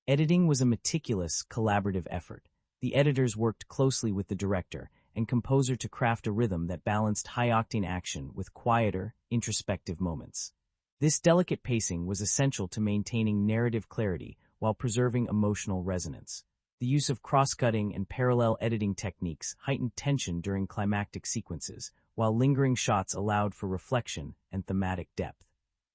Editing was a meticulous, collaborative effort. The editors worked closely with the director and composer to craft a rhythm that balanced high-octane action with quieter, introspective moments. This delicate pacing was essential to maintaining narrative clarity while preserving emotional resonance. The use of cross-cutting and parallel editing techniques heightened tension during climactic sequences, while lingering shots allowed for reflection and thematic depth.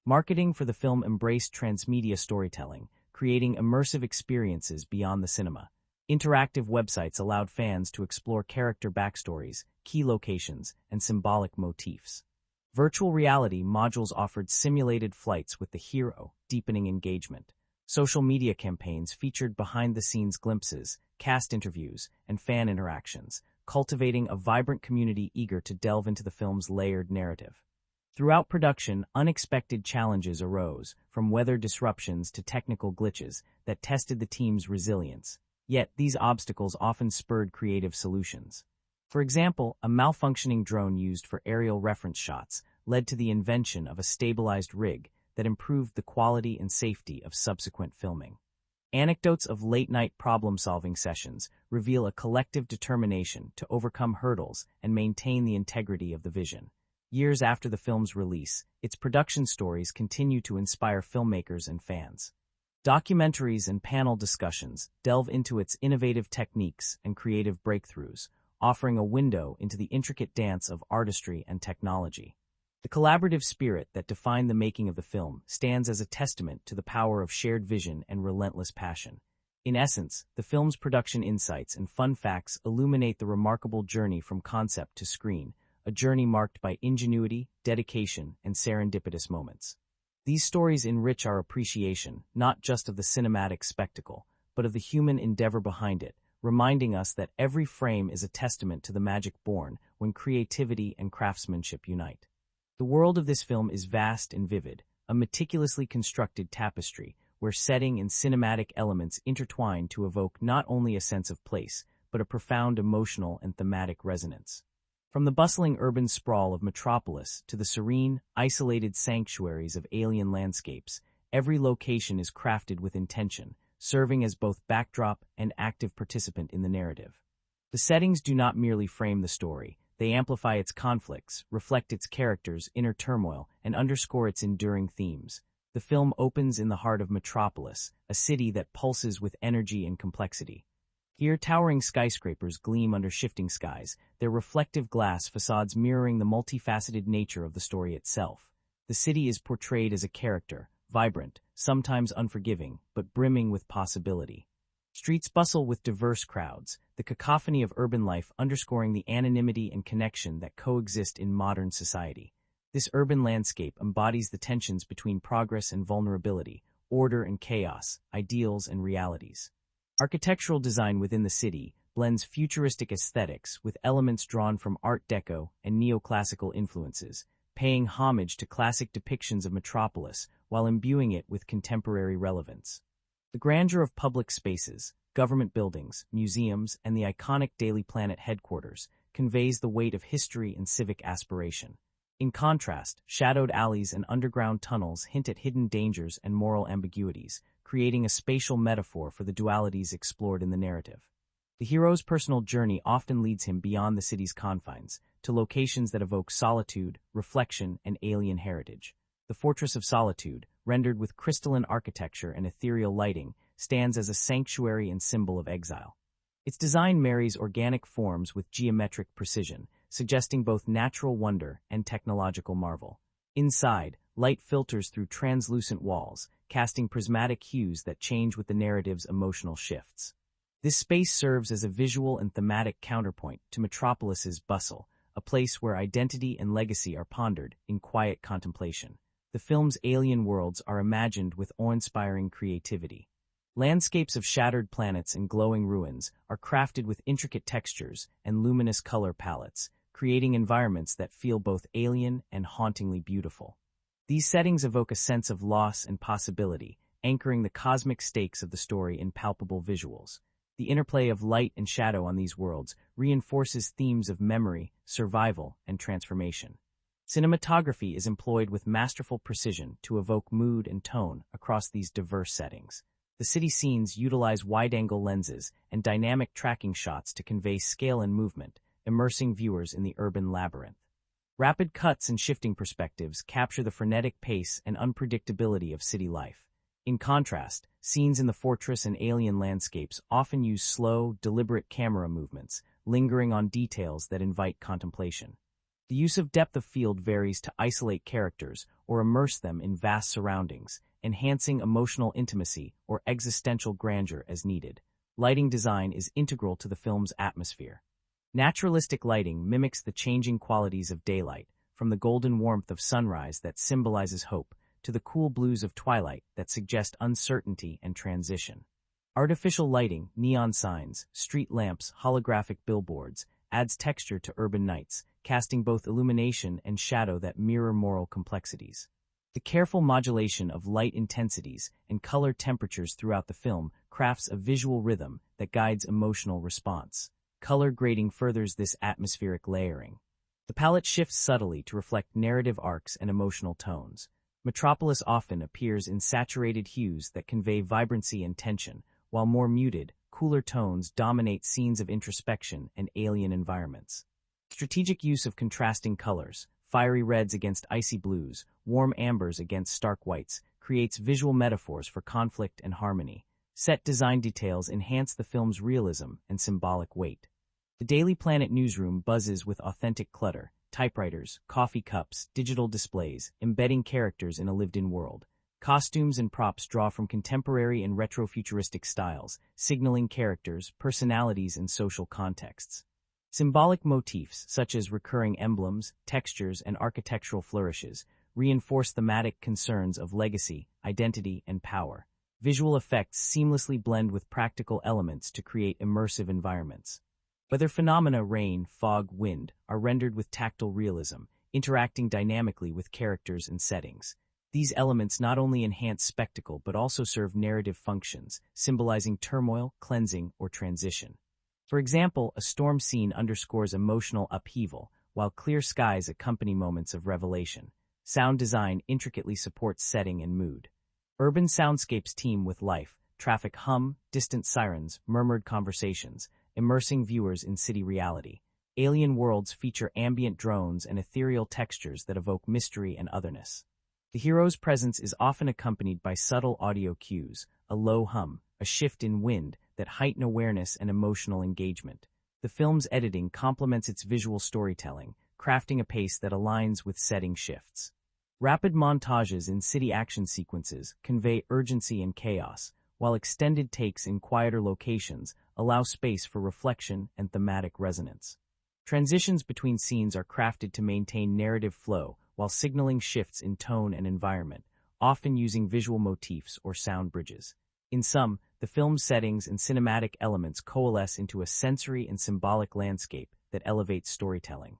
Marketing for the film embraced transmedia storytelling, creating immersive experiences beyond the cinema. Interactive websites allowed fans to explore character backstories, key locations, and symbolic motifs. Virtual reality modules offered simulated flights with the hero, deepening engagement. Social media campaigns featured behind-the-scenes glimpses, cast interviews, and fan interactions, cultivating a vibrant community eager to delve into the film's layered narrative. Throughout production, unexpected challenges arose, from weather disruptions to technical glitches that tested the team's resilience. Yet, these obstacles often spurred creative solutions. For example, a malfunctioning drone used for aerial reference shots led to the invention of a stabilized rig that improved the quality and safety of subsequent filming. Anecdotes of late-night problem-solving sessions reveal a collective determination to overcome hurdles and maintain the integrity of the vision. Years after the film's release, its production stories continue to inspire filmmakers and fans. Documentaries and panel discussions delve into its innovative techniques and creative breakthroughs, offering a window into the intricate dance of artistry and technology. The collaborative spirit that defined the making of the film stands as a testament to the power of shared vision and relentless passion. In essence, the film's production insights and fun facts illuminate the remarkable journey from concept to screen, a journey marked by ingenuity, dedication, and serendipitous moments. These stories enrich our appreciation, not just of the cinematic spectacle, but of the human endeavor behind it, reminding us that every frame is a testament to the magic born when creativity and craftsmanship unite. The world of this film is vast and vivid, a meticulously constructed tapestry where setting and cinematic elements intertwine to evoke not only a sense of place, but a profound emotional and thematic resonance. From the bustling urban sprawl of metropolis to the serene, isolated sanctuaries of alien landscapes, every location is crafted with intention, serving as both backdrop and active participant in the narrative. The settings do not merely frame the story, they amplify its conflicts, reflect its characters' inner turmoil, and underscore its enduring themes. The film opens in the heart of metropolis, a city that pulses with energy and complexity. Here, towering skyscrapers gleam under shifting skies, their reflective glass facades mirroring the multifaceted nature of the story itself. The city is portrayed as a character, vibrant, sometimes unforgiving, but brimming with possibility. Streets bustle with diverse crowds, the cacophony of urban life underscoring the anonymity and connection that coexist in modern society. This urban landscape embodies the tensions between progress and vulnerability, order and chaos, ideals and realities. Architectural design within the city blends futuristic aesthetics with elements drawn from Art Deco and neoclassical influences, paying homage to classic depictions of metropolis while imbuing it with contemporary relevance. The grandeur of public spaces, government buildings, museums, and the iconic Daily Planet headquarters conveys the weight of history and civic aspiration. In contrast, shadowed alleys and underground tunnels hint at hidden dangers and moral ambiguities, creating a spatial metaphor for the dualities explored in the narrative. The hero's personal journey often leads him beyond the city's confines, to locations that evoke solitude, reflection, and alien heritage. The Fortress of Solitude, rendered with crystalline architecture and ethereal lighting, stands as a sanctuary and symbol of exile. Its design marries organic forms with geometric precision, suggesting both natural wonder and technological marvel. Inside, light filters through translucent walls, casting prismatic hues that change with the narrative's emotional shifts. This space serves as a visual and thematic counterpoint to Metropolis's bustle, a place where identity and legacy are pondered in quiet contemplation. The film's alien worlds are imagined with awe-inspiring creativity. Landscapes of shattered planets and glowing ruins are crafted with intricate textures and luminous color palettes, creating environments that feel both alien and hauntingly beautiful. These settings evoke a sense of loss and possibility, anchoring the cosmic stakes of the story in palpable visuals. The interplay of light and shadow on these worlds reinforces themes of memory, survival, and transformation. Cinematography is employed with masterful precision to evoke mood and tone across these diverse settings. The city scenes utilize wide-angle lenses and dynamic tracking shots to convey scale and movement, immersing viewers in the urban labyrinth. Rapid cuts and shifting perspectives capture the frenetic pace and unpredictability of city life. In contrast, scenes in the fortress and alien landscapes often use slow, deliberate camera movements, lingering on details that invite contemplation. The use of depth of field varies to isolate characters or immerse them in vast surroundings, enhancing emotional intimacy or existential grandeur as needed. Lighting design is integral to the film's atmosphere. Naturalistic lighting mimics the changing qualities of daylight, from the golden warmth of sunrise that symbolizes hope to the cool blues of twilight that suggest uncertainty and transition. Artificial lighting, neon signs, street lamps, holographic billboards, adds texture to urban nights, casting both illumination and shadow that mirror moral complexities. The careful modulation of light intensities and color temperatures throughout the film crafts a visual rhythm that guides emotional response. Color grading furthers this atmospheric layering. The palette shifts subtly to reflect narrative arcs and emotional tones. Metropolis often appears in saturated hues that convey vibrancy and tension, while more muted, cooler tones dominate scenes of introspection and alien environments. Strategic use of contrasting colors, fiery reds against icy blues, warm ambers against stark whites, creates visual metaphors for conflict and harmony. Set design details enhance the film's realism and symbolic weight. The Daily Planet newsroom buzzes with authentic clutter, typewriters, coffee cups, digital displays, embedding characters in a lived-in world. Costumes and props draw from contemporary and retro-futuristic styles, signaling characters, personalities, and social contexts. Symbolic motifs, such as recurring emblems, textures, and architectural flourishes, reinforce thematic concerns of legacy, identity, and power. Visual effects seamlessly blend with practical elements to create immersive environments. Weather phenomena, rain, fog, wind, are rendered with tactile realism, interacting dynamically with characters and settings. These elements not only enhance spectacle but also serve narrative functions, symbolizing turmoil, cleansing, or transition. For example, a storm scene underscores emotional upheaval, while clear skies accompany moments of revelation. Sound design intricately supports setting and mood. Urban soundscapes teem with life, traffic hum, distant sirens, murmured conversations, immersing viewers in city reality. Alien worlds feature ambient drones and ethereal textures that evoke mystery and otherness. The hero's presence is often accompanied by subtle audio cues, a low hum, a shift in wind that heighten awareness and emotional engagement. The film's editing complements its visual storytelling, crafting a pace that aligns with setting shifts. Rapid montages in city action sequences convey urgency and chaos, while extended takes in quieter locations allow space for reflection and thematic resonance. Transitions between scenes are crafted to maintain narrative flow while signaling shifts in tone and environment, often using visual motifs or sound bridges. In sum, the film's settings and cinematic elements coalesce into a sensory and symbolic landscape that elevates storytelling.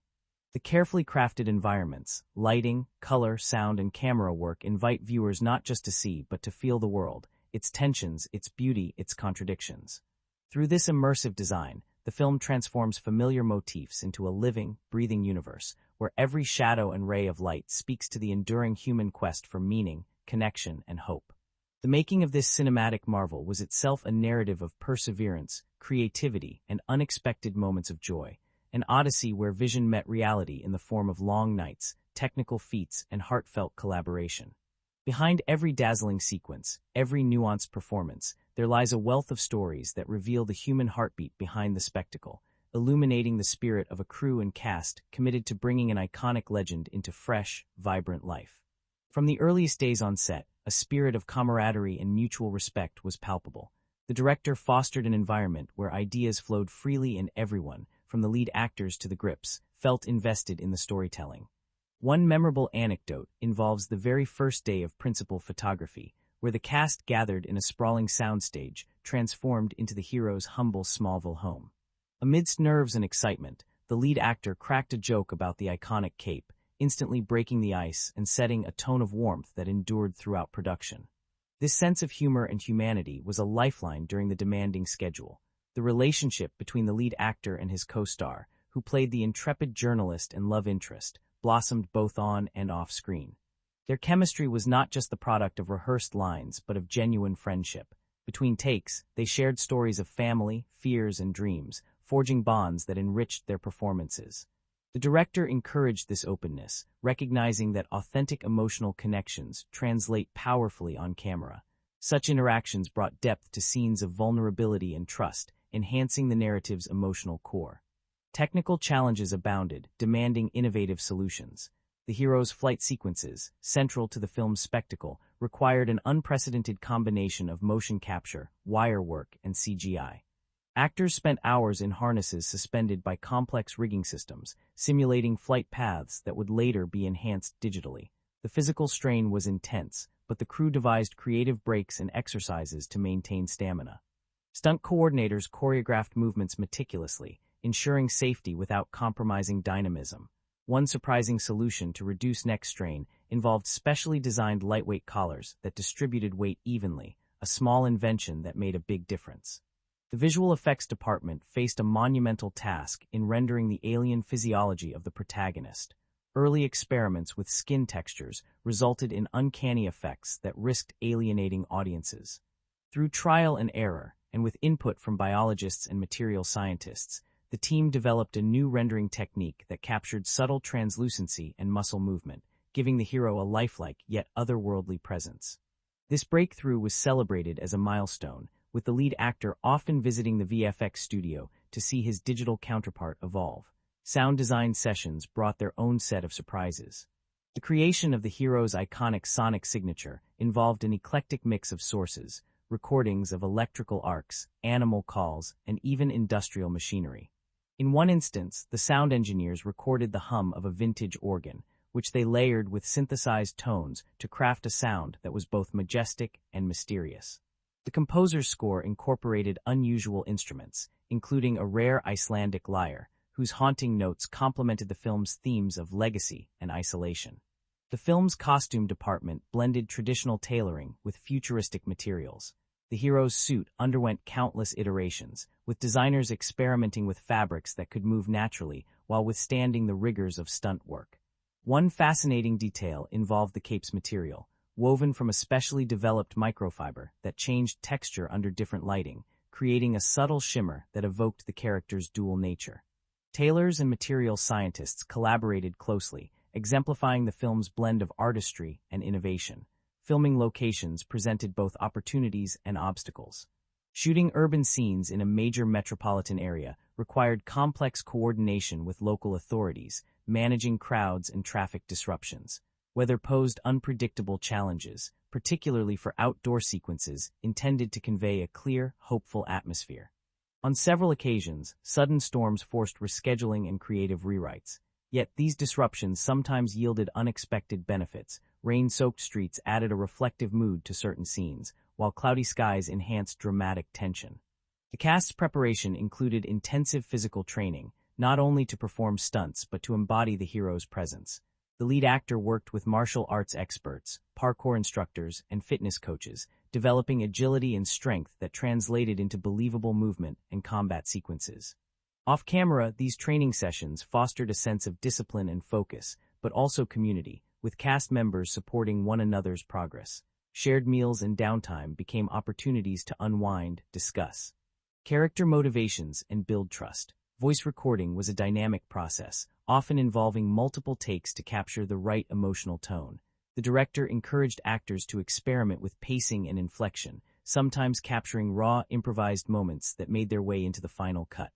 The carefully crafted environments, lighting, color, sound, and camera work invite viewers not just to see but to feel the world, its tensions, its beauty, its contradictions. Through this immersive design, the film transforms familiar motifs into a living, breathing universe, where every shadow and ray of light speaks to the enduring human quest for meaning, connection, and hope. The making of this cinematic marvel was itself a narrative of perseverance, creativity, and unexpected moments of joy, an odyssey where vision met reality in the form of long nights, technical feats, and heartfelt collaboration. Behind every dazzling sequence, every nuanced performance, there lies a wealth of stories that reveal the human heartbeat behind the spectacle, illuminating the spirit of a crew and cast committed to bringing an iconic legend into fresh, vibrant life. From the earliest days on set, a spirit of camaraderie and mutual respect was palpable. The director fostered an environment where ideas flowed freely and everyone, from the lead actors to the grips, felt invested in the storytelling. One memorable anecdote involves the very first day of principal photography, where the cast gathered in a sprawling soundstage, transformed into the hero's humble Smallville home. Amidst nerves and excitement, the lead actor cracked a joke about the iconic cape, instantly breaking the ice and setting a tone of warmth that endured throughout production. This sense of humor and humanity was a lifeline during the demanding schedule. The relationship between the lead actor and his co-star, who played the intrepid journalist and love interest, blossomed both on and off screen. Their chemistry was not just the product of rehearsed lines, but of genuine friendship. Between takes, they shared stories of family, fears, and dreams, forging bonds that enriched their performances. The director encouraged this openness, recognizing that authentic emotional connections translate powerfully on camera. Such interactions brought depth to scenes of vulnerability and trust, enhancing the narrative's emotional core. Technical challenges abounded, demanding innovative solutions. The hero's flight sequences, central to the film's spectacle, required an unprecedented combination of motion capture, wire work, and CGI. Actors spent hours in harnesses suspended by complex rigging systems, simulating flight paths that would later be enhanced digitally. The physical strain was intense, but the crew devised creative breaks and exercises to maintain stamina. Stunt coordinators choreographed movements meticulously, ensuring safety without compromising dynamism. One surprising solution to reduce neck strain involved specially designed lightweight collars that distributed weight evenly, a small invention that made a big difference. The visual effects department faced a monumental task in rendering the alien physiology of the protagonist. Early experiments with skin textures resulted in uncanny effects that risked alienating audiences. Through trial and error, and with input from biologists and material scientists, the team developed a new rendering technique that captured subtle translucency and muscle movement, giving the hero a lifelike yet otherworldly presence. This breakthrough was celebrated as a milestone, with the lead actor often visiting the VFX studio to see his digital counterpart evolve. Sound design sessions brought their own set of surprises. The creation of the hero's iconic sonic signature involved an eclectic mix of sources, recordings of electrical arcs, animal calls, and even industrial machinery. In one instance, the sound engineers recorded the hum of a vintage organ, which they layered with synthesized tones to craft a sound that was both majestic and mysterious. The composer's score incorporated unusual instruments, including a rare Icelandic lyre, whose haunting notes complemented the film's themes of legacy and isolation. The film's costume department blended traditional tailoring with futuristic materials. The hero's suit underwent countless iterations, with designers experimenting with fabrics that could move naturally while withstanding the rigors of stunt work. One fascinating detail involved the cape's material, woven from a specially developed microfiber that changed texture under different lighting, creating a subtle shimmer that evoked the character's dual nature. Tailors and material scientists collaborated closely, exemplifying the film's blend of artistry and innovation. Filming locations presented both opportunities and obstacles. Shooting urban scenes in a major metropolitan area required complex coordination with local authorities, managing crowds and traffic disruptions. Weather posed unpredictable challenges, particularly for outdoor sequences intended to convey a clear, hopeful atmosphere. On several occasions, sudden storms forced rescheduling and creative rewrites. Yet these disruptions sometimes yielded unexpected benefits. Rain-soaked streets added a reflective mood to certain scenes, while cloudy skies enhanced dramatic tension. The cast's preparation included intensive physical training, not only to perform stunts but to embody the hero's presence. The lead actor worked with martial arts experts, parkour instructors, and fitness coaches, developing agility and strength that translated into believable movement and combat sequences. Off-camera, these training sessions fostered a sense of discipline and focus, but also community, with cast members supporting one another's progress. Shared meals and downtime became opportunities to unwind, discuss character motivations, and build trust. Voice recording was a dynamic process, often involving multiple takes to capture the right emotional tone. The director encouraged actors to experiment with pacing and inflection, sometimes capturing raw, improvised moments that made their way into the final cut.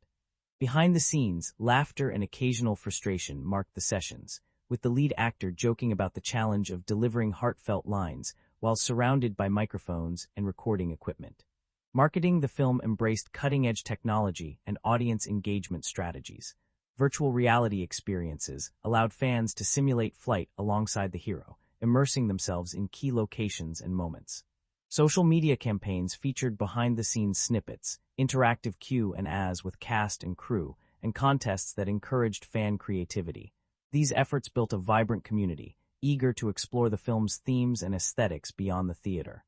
Behind the scenes, laughter and occasional frustration marked the sessions, with the lead actor joking about the challenge of delivering heartfelt lines while surrounded by microphones and recording equipment. Marketing the film embraced cutting-edge technology and audience engagement strategies. Virtual reality experiences allowed fans to simulate flight alongside the hero, immersing themselves in key locations and moments. Social media campaigns featured behind-the-scenes snippets, interactive Q&As with cast and crew, and contests that encouraged fan creativity. These efforts built a vibrant community, eager to explore the film's themes and aesthetics beyond the theater.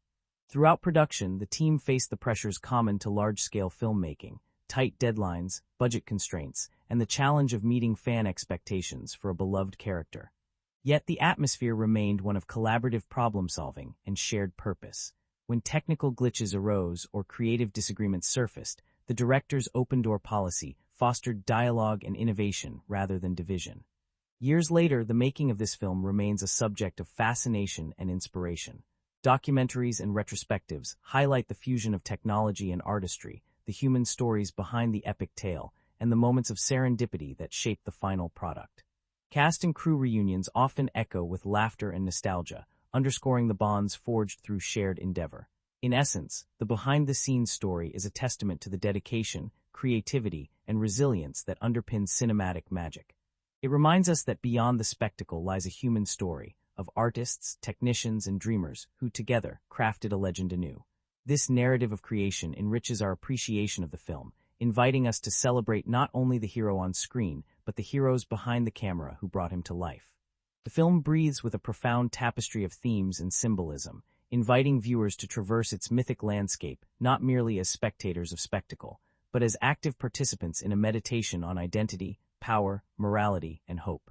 Throughout production, the team faced the pressures common to large-scale filmmaking, tight deadlines, budget constraints, and the challenge of meeting fan expectations for a beloved character. Yet the atmosphere remained one of collaborative problem-solving and shared purpose. When technical glitches arose or creative disagreements surfaced, the director's open-door policy fostered dialogue and innovation rather than division. Years later, the making of this film remains a subject of fascination and inspiration. Documentaries and retrospectives highlight the fusion of technology and artistry, the human stories behind the epic tale, and the moments of serendipity that shape the final product. Cast and crew reunions often echo with laughter and nostalgia, underscoring the bonds forged through shared endeavor. In essence, the behind-the-scenes story is a testament to the dedication, creativity, and resilience that underpins cinematic magic. It reminds us that beyond the spectacle lies a human story, of artists, technicians, and dreamers who together crafted a legend anew. This narrative of creation enriches our appreciation of the film, inviting us to celebrate not only the hero on screen, but the heroes behind the camera who brought him to life. The film breathes with a profound tapestry of themes and symbolism, inviting viewers to traverse its mythic landscape not merely as spectators of spectacle, but as active participants in a meditation on identity, power, morality, and hope.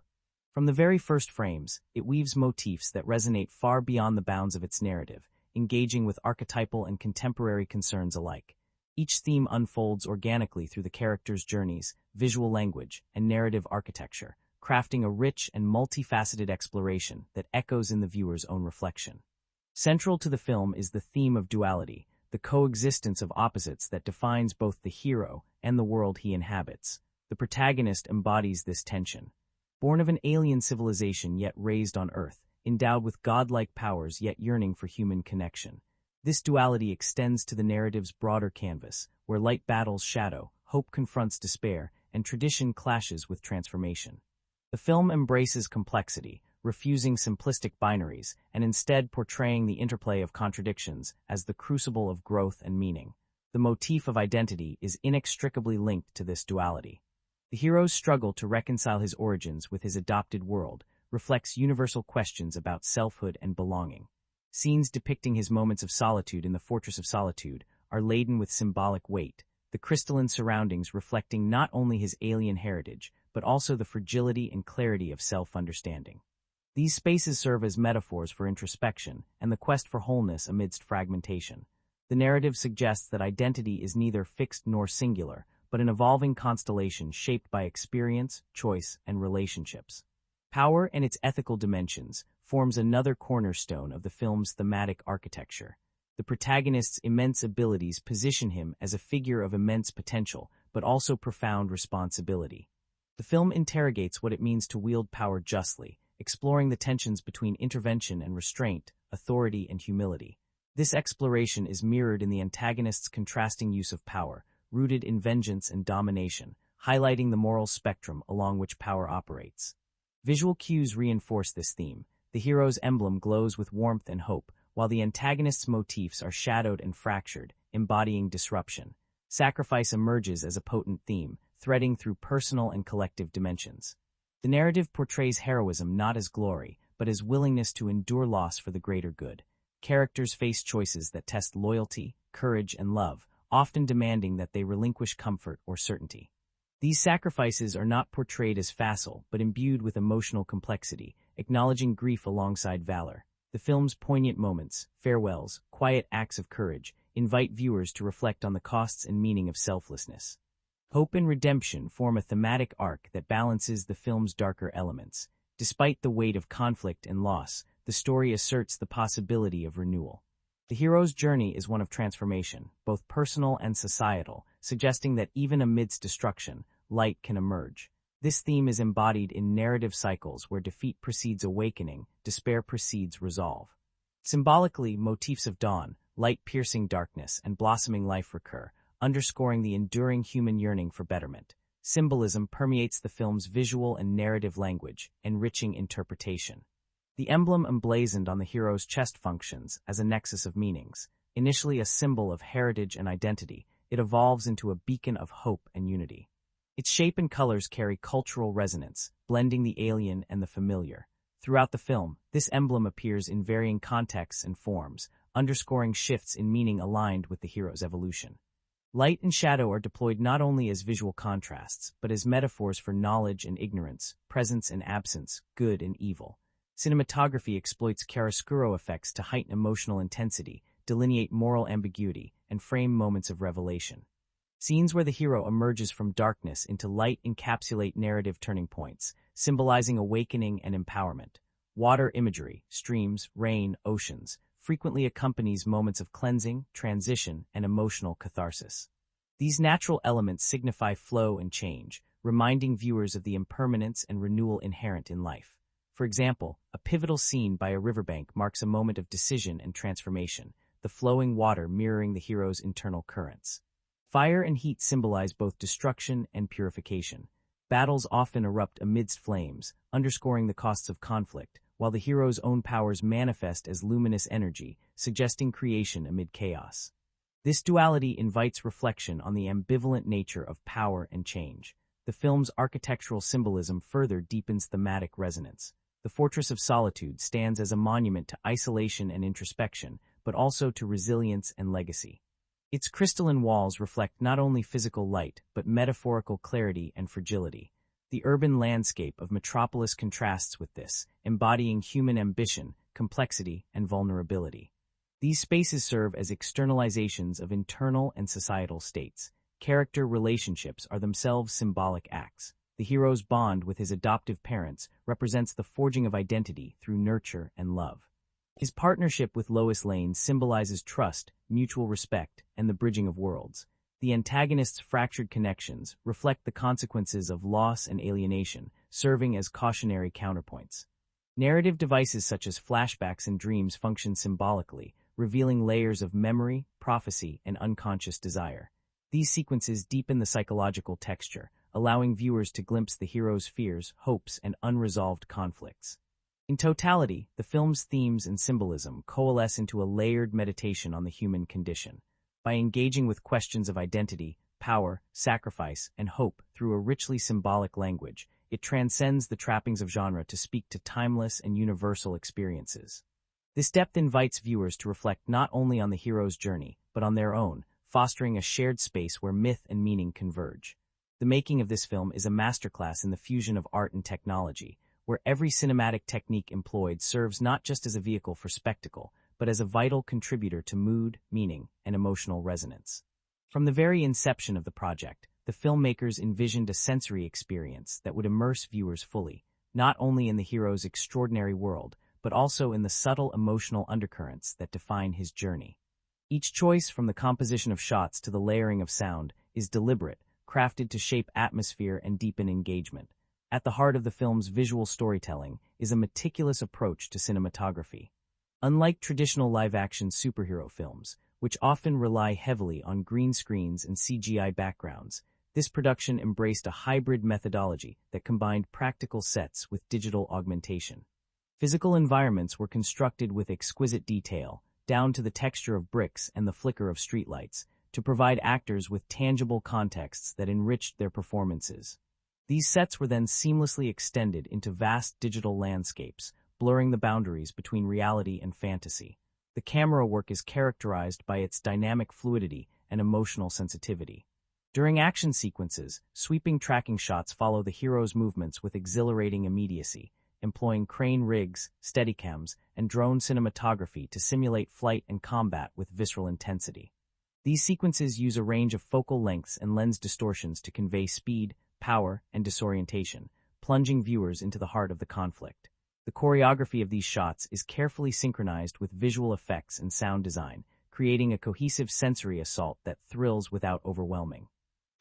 From the very first frames, it weaves motifs that resonate far beyond the bounds of its narrative, engaging with archetypal and contemporary concerns alike. Each theme unfolds organically through the characters' journeys, visual language, and narrative architecture, crafting a rich and multifaceted exploration that echoes in the viewer's own reflection. Central to the film is the theme of duality, the coexistence of opposites that defines both the hero and the world he inhabits. The protagonist embodies this tension. Born of an alien civilization yet raised on Earth, endowed with godlike powers yet yearning for human connection. This duality extends to the narrative's broader canvas, where light battles shadow, hope confronts despair, and tradition clashes with transformation. The film embraces complexity, refusing simplistic binaries, and instead portraying the interplay of contradictions as the crucible of growth and meaning. The motif of identity is inextricably linked to this duality. The hero's struggle to reconcile his origins with his adopted world reflects universal questions about selfhood and belonging. Scenes depicting his moments of solitude in the Fortress of Solitude are laden with symbolic weight, the crystalline surroundings reflecting not only his alien heritage, but also the fragility and clarity of self-understanding. These spaces serve as metaphors for introspection and the quest for wholeness amidst fragmentation. The narrative suggests that identity is neither fixed nor singular, but an evolving constellation shaped by experience, choice, and relationships. Power and its ethical dimensions forms another cornerstone of the film's thematic architecture. The protagonist's immense abilities position him as a figure of immense potential, but also profound responsibility. The film interrogates what it means to wield power justly, exploring the tensions between intervention and restraint, authority and humility. This exploration is mirrored in the antagonist's contrasting use of power, rooted in vengeance and domination, highlighting the moral spectrum along which power operates. Visual cues reinforce this theme. The hero's emblem glows with warmth and hope, while the antagonist's motifs are shadowed and fractured, embodying disruption. Sacrifice emerges as a potent theme, threading through personal and collective dimensions. The narrative portrays heroism not as glory, but as willingness to endure loss for the greater good. Characters face choices that test loyalty, courage, and love, often demanding that they relinquish comfort or certainty. These sacrifices are not portrayed as facile, but imbued with emotional complexity, acknowledging grief alongside valor. The film's poignant moments, farewells, quiet acts of courage, invite viewers to reflect on the costs and meaning of selflessness. Hope and redemption form a thematic arc that balances the film's darker elements. Despite the weight of conflict and loss, the story asserts the possibility of renewal. The hero's journey is one of transformation, both personal and societal, suggesting that even amidst destruction, light can emerge. This theme is embodied in narrative cycles where defeat precedes awakening, despair precedes resolve. Symbolically, motifs of dawn, light-piercing darkness, and blossoming life recur, underscoring the enduring human yearning for betterment. Symbolism permeates the film's visual and narrative language, enriching interpretation. The emblem emblazoned on the hero's chest functions as a nexus of meanings. Initially a symbol of heritage and identity, it evolves into a beacon of hope and unity. Its shape and colors carry cultural resonance, blending the alien and the familiar. Throughout the film, this emblem appears in varying contexts and forms, underscoring shifts in meaning aligned with the hero's evolution. Light and shadow are deployed not only as visual contrasts, but as metaphors for knowledge and ignorance, presence and absence, good and evil. Cinematography exploits chiaroscuro effects to heighten emotional intensity, delineate moral ambiguity, and frame moments of revelation. Scenes where the hero emerges from darkness into light encapsulate narrative turning points, symbolizing awakening and empowerment. Water imagery, streams, rain, oceans, frequently accompanies moments of cleansing, transition, and emotional catharsis. These natural elements signify flow and change, reminding viewers of the impermanence and renewal inherent in life. For example, a pivotal scene by a riverbank marks a moment of decision and transformation, the flowing water mirroring the hero's internal currents. Fire and heat symbolize both destruction and purification. Battles often erupt amidst flames, underscoring the costs of conflict, while the hero's own powers manifest as luminous energy, suggesting creation amid chaos. This duality invites reflection on the ambivalent nature of power and change. The film's architectural symbolism further deepens thematic resonance. The Fortress of Solitude stands as a monument to isolation and introspection, but also to resilience and legacy. Its crystalline walls reflect not only physical light, but metaphorical clarity and fragility. The urban landscape of Metropolis contrasts with this, embodying human ambition, complexity, and vulnerability. These spaces serve as externalizations of internal and societal states. Character relationships are themselves symbolic acts. The hero's bond with his adoptive parents represents the forging of identity through nurture and love. His partnership with Lois Lane symbolizes trust, mutual respect, and the bridging of worlds. The antagonist's fractured connections reflect the consequences of loss and alienation, serving as cautionary counterpoints. Narrative devices such as flashbacks and dreams function symbolically, revealing layers of memory, prophecy, and unconscious desire. These sequences deepen the psychological texture, allowing viewers to glimpse the hero's fears, hopes, and unresolved conflicts. In totality, the film's themes and symbolism coalesce into a layered meditation on the human condition. By engaging with questions of identity, power, sacrifice, and hope through a richly symbolic language, it transcends the trappings of genre to speak to timeless and universal experiences. This depth invites viewers to reflect not only on the hero's journey, but on their own, fostering a shared space where myth and meaning converge. The making of this film is a masterclass in the fusion of art and technology, where every cinematic technique employed serves not just as a vehicle for spectacle, but as a vital contributor to mood, meaning, and emotional resonance. From the very inception of the project, the filmmakers envisioned a sensory experience that would immerse viewers fully, not only in the hero's extraordinary world, but also in the subtle emotional undercurrents that define his journey. Each choice, from the composition of shots to the layering of sound, is deliberate, crafted to shape atmosphere and deepen engagement. At the heart of the film's visual storytelling is a meticulous approach to cinematography. Unlike traditional live-action superhero films, which often rely heavily on green screens and CGI backgrounds, this production embraced a hybrid methodology that combined practical sets with digital augmentation. Physical environments were constructed with exquisite detail, down to the texture of bricks and the flicker of streetlights, to provide actors with tangible contexts that enriched their performances. These sets were then seamlessly extended into vast digital landscapes, blurring the boundaries between reality and fantasy. The camera work is characterized by its dynamic fluidity and emotional sensitivity. During action sequences, sweeping tracking shots follow the hero's movements with exhilarating immediacy, employing crane rigs, steadicams, and drone cinematography to simulate flight and combat with visceral intensity. These sequences use a range of focal lengths and lens distortions to convey speed, power, and disorientation, plunging viewers into the heart of the conflict. The choreography of these shots is carefully synchronized with visual effects and sound design, creating a cohesive sensory assault that thrills without overwhelming.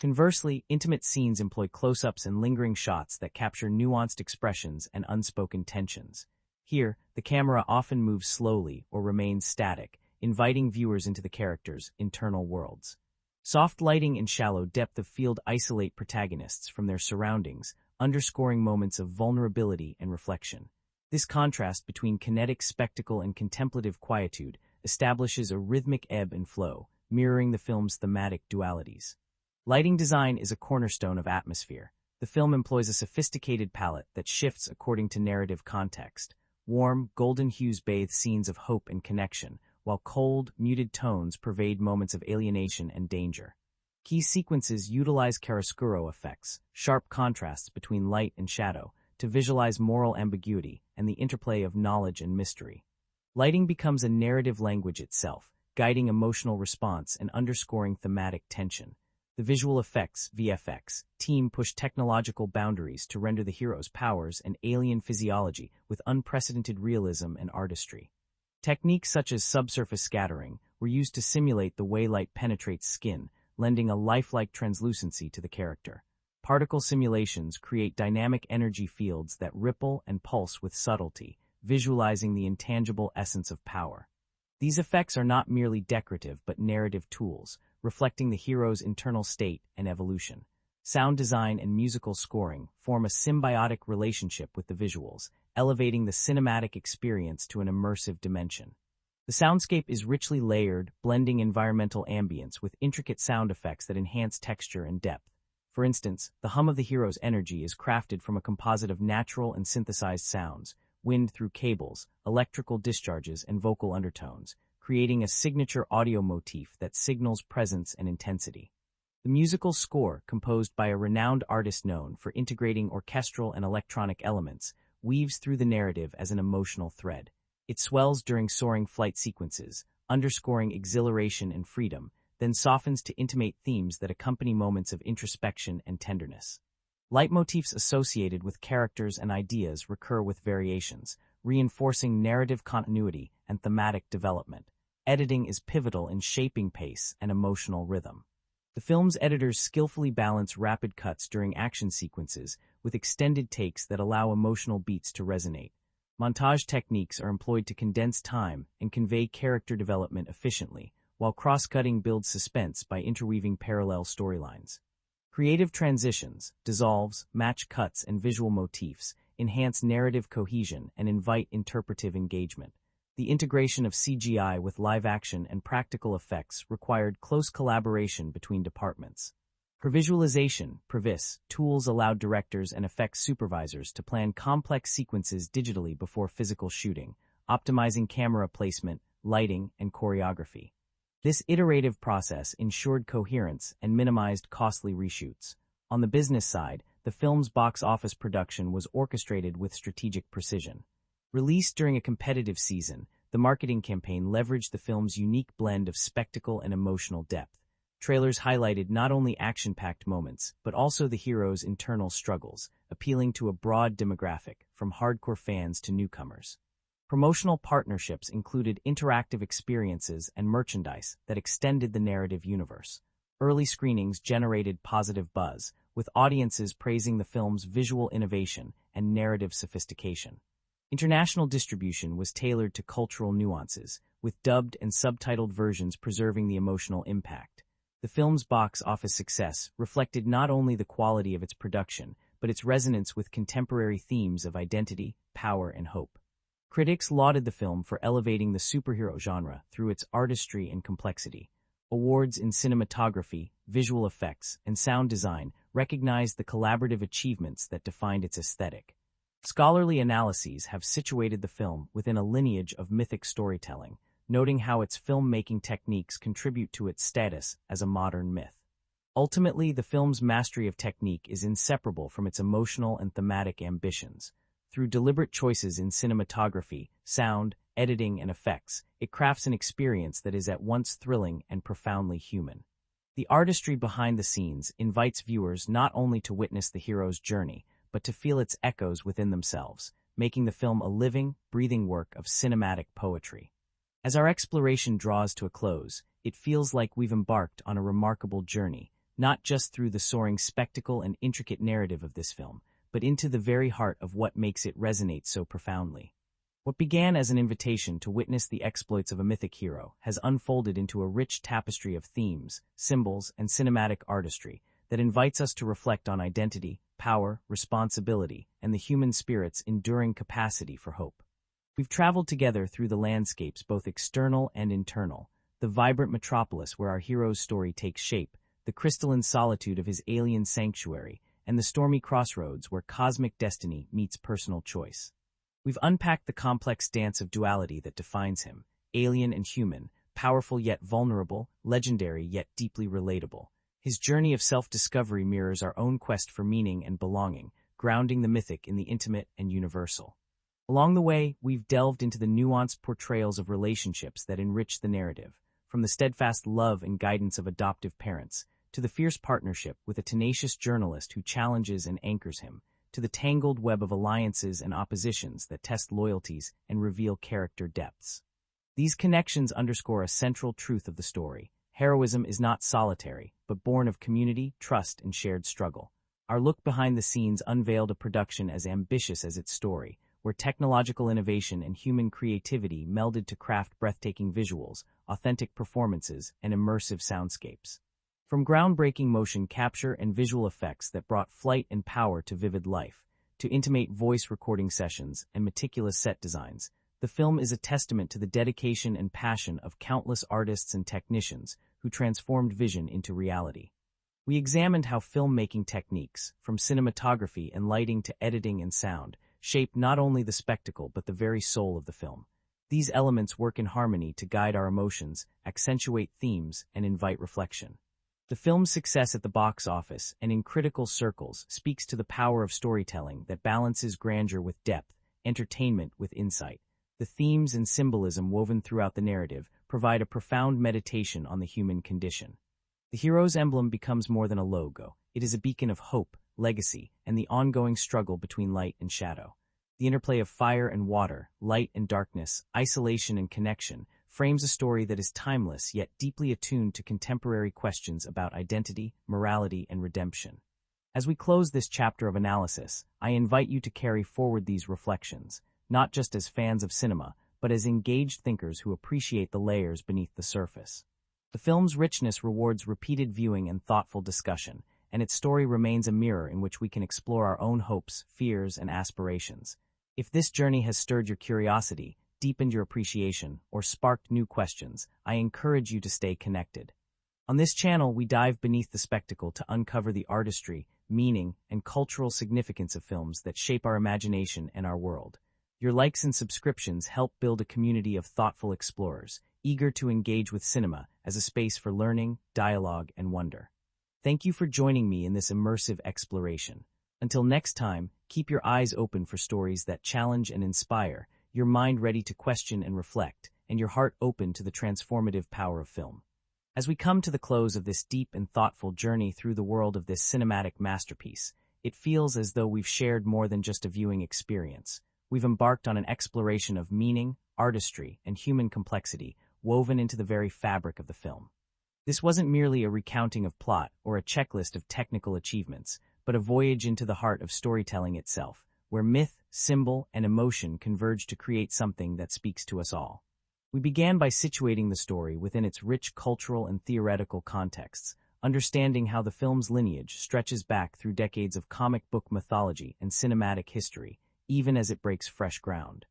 Conversely, intimate scenes employ close-ups and lingering shots that capture nuanced expressions and unspoken tensions. Here, the camera often moves slowly or remains static, inviting viewers into the characters' internal worlds. Soft lighting and shallow depth of field isolate protagonists from their surroundings, underscoring moments of vulnerability and reflection. This contrast between kinetic spectacle and contemplative quietude establishes a rhythmic ebb and flow, mirroring the film's thematic dualities. Lighting design is a cornerstone of atmosphere. The film employs a sophisticated palette that shifts according to narrative context. Warm, golden hues bathe scenes of hope and connection, while cold, muted tones pervade moments of alienation and danger. Key sequences utilize chiaroscuro effects, sharp contrasts between light and shadow, to visualize moral ambiguity and the interplay of knowledge and mystery. Lighting becomes a narrative language itself, guiding emotional response and underscoring thematic tension. The visual effects (VFX) team push technological boundaries to render the hero's powers and alien physiology with unprecedented realism and artistry. Techniques such as subsurface scattering were used to simulate the way light penetrates skin, lending a lifelike translucency to the character. Particle simulations create dynamic energy fields that ripple and pulse with subtlety, visualizing the intangible essence of power. These effects are not merely decorative but narrative tools, reflecting the hero's internal state and evolution. Sound design and musical scoring form a symbiotic relationship with the visuals, elevating the cinematic experience to an immersive dimension. The soundscape is richly layered, blending environmental ambience with intricate sound effects that enhance texture and depth. For instance, the hum of the hero's energy is crafted from a composite of natural and synthesized sounds, wind through cables, electrical discharges, and vocal undertones, creating a signature audio motif that signals presence and intensity. The musical score, composed by a renowned artist known for integrating orchestral and electronic elements, weaves through the narrative as an emotional thread. It swells during soaring flight sequences, underscoring exhilaration and freedom, then softens to intimate themes that accompany moments of introspection and tenderness. Leitmotifs associated with characters and ideas recur with variations, reinforcing narrative continuity and thematic development. Editing is pivotal in shaping pace and emotional rhythm. The film's editors skillfully balance rapid cuts during action sequences with extended takes that allow emotional beats to resonate. Montage techniques are employed to condense time and convey character development efficiently, while cross-cutting builds suspense by interweaving parallel storylines. Creative transitions, dissolves, match cuts, and visual motifs enhance narrative cohesion and invite interpretive engagement. The integration of CGI with live action and practical effects required close collaboration between departments. For visualization, previs tools allowed directors and effects supervisors to plan complex sequences digitally before physical shooting, optimizing camera placement, lighting, and choreography. This iterative process ensured coherence and minimized costly reshoots. On the business side, the film's box office production was orchestrated with strategic precision. Released during a competitive season, the marketing campaign leveraged the film's unique blend of spectacle and emotional depth. Trailers highlighted not only action-packed moments, but also the hero's internal struggles, appealing to a broad demographic, from hardcore fans to newcomers. Promotional partnerships included interactive experiences and merchandise that extended the narrative universe. Early screenings generated positive buzz, with audiences praising the film's visual innovation and narrative sophistication. International distribution was tailored to cultural nuances, with dubbed and subtitled versions preserving the emotional impact. The film's box office success reflected not only the quality of its production, but its resonance with contemporary themes of identity, power, and hope. Critics lauded the film for elevating the superhero genre through its artistry and complexity. Awards in cinematography, visual effects, and sound design recognized the collaborative achievements that defined its aesthetic. Scholarly analyses have situated the film within a lineage of mythic storytelling, noting how its filmmaking techniques contribute to its status as a modern myth. Ultimately, the film's mastery of technique is inseparable from its emotional and thematic ambitions. Through deliberate choices in cinematography, sound, editing, and effects, it crafts an experience that is at once thrilling and profoundly human. The artistry behind the scenes invites viewers not only to witness the hero's journey, but to feel its echoes within themselves, making the film a living, breathing work of cinematic poetry. As our exploration draws to a close, it feels like we've embarked on a remarkable journey, not just through the soaring spectacle and intricate narrative of this film, but into the very heart of what makes it resonate so profoundly. What began as an invitation to witness the exploits of a mythic hero has unfolded into a rich tapestry of themes, symbols, and cinematic artistry that invites us to reflect on identity, power, responsibility, and the human spirit's enduring capacity for hope. We've traveled together through the landscapes both external and internal, the vibrant metropolis where our hero's story takes shape, the crystalline solitude of his alien sanctuary, and the stormy crossroads where cosmic destiny meets personal choice. We've unpacked the complex dance of duality that defines him, alien and human, powerful yet vulnerable, legendary yet deeply relatable. His journey of self-discovery mirrors our own quest for meaning and belonging, grounding the mythic in the intimate and universal. Along the way, we've delved into the nuanced portrayals of relationships that enrich the narrative, from the steadfast love and guidance of adoptive parents, to the fierce partnership with a tenacious journalist who challenges and anchors him, to the tangled web of alliances and oppositions that test loyalties and reveal character depths. These connections underscore a central truth of the story. Heroism is not solitary, but born of community, trust, and shared struggle. Our look behind the scenes unveiled a production as ambitious as its story, where technological innovation and human creativity melded to craft breathtaking visuals, authentic performances, and immersive soundscapes. From groundbreaking motion capture and visual effects that brought flight and power to vivid life, to intimate voice recording sessions and meticulous set designs, the film is a testament to the dedication and passion of countless artists and technicians who transformed vision into reality. We examined how filmmaking techniques, from cinematography and lighting to editing and sound, shape not only the spectacle but the very soul of the film. These elements work in harmony to guide our emotions, accentuate themes, and invite reflection. The film's success at the box office and in critical circles speaks to the power of storytelling that balances grandeur with depth, entertainment with insight. The themes and symbolism woven throughout the narrative provide a profound meditation on the human condition. The hero's emblem becomes more than a logo. It is a beacon of hope, legacy, and the ongoing struggle between light and shadow. The interplay of fire and water, light and darkness, isolation and connection frames a story that is timeless yet deeply attuned to contemporary questions about identity, morality, and redemption. As we close this chapter of analysis, I invite you to carry forward these reflections, not just as fans of cinema, but as engaged thinkers who appreciate the layers beneath the surface. The film's richness rewards repeated viewing and thoughtful discussion, and its story remains a mirror in which we can explore our own hopes, fears, and aspirations. If this journey has stirred your curiosity, deepened your appreciation, or sparked new questions, I encourage you to stay connected. On this channel, we dive beneath the spectacle to uncover the artistry, meaning, and cultural significance of films that shape our imagination and our world. Your likes and subscriptions help build a community of thoughtful explorers, eager to engage with cinema as a space for learning, dialogue, and wonder. Thank you for joining me in this immersive exploration. Until next time, keep your eyes open for stories that challenge and inspire, your mind ready to question and reflect, and your heart open to the transformative power of film. As we come to the close of this deep and thoughtful journey through the world of this cinematic masterpiece, it feels as though we've shared more than just a viewing experience. We've embarked on an exploration of meaning, artistry, and human complexity woven into the very fabric of the film. This wasn't merely a recounting of plot or a checklist of technical achievements, but a voyage into the heart of storytelling itself, where myth, symbol, and emotion converge to create something that speaks to us all. We began by situating the story within its rich cultural and theoretical contexts, understanding how the film's lineage stretches back through decades of comic book mythology and cinematic history, even as it breaks fresh ground.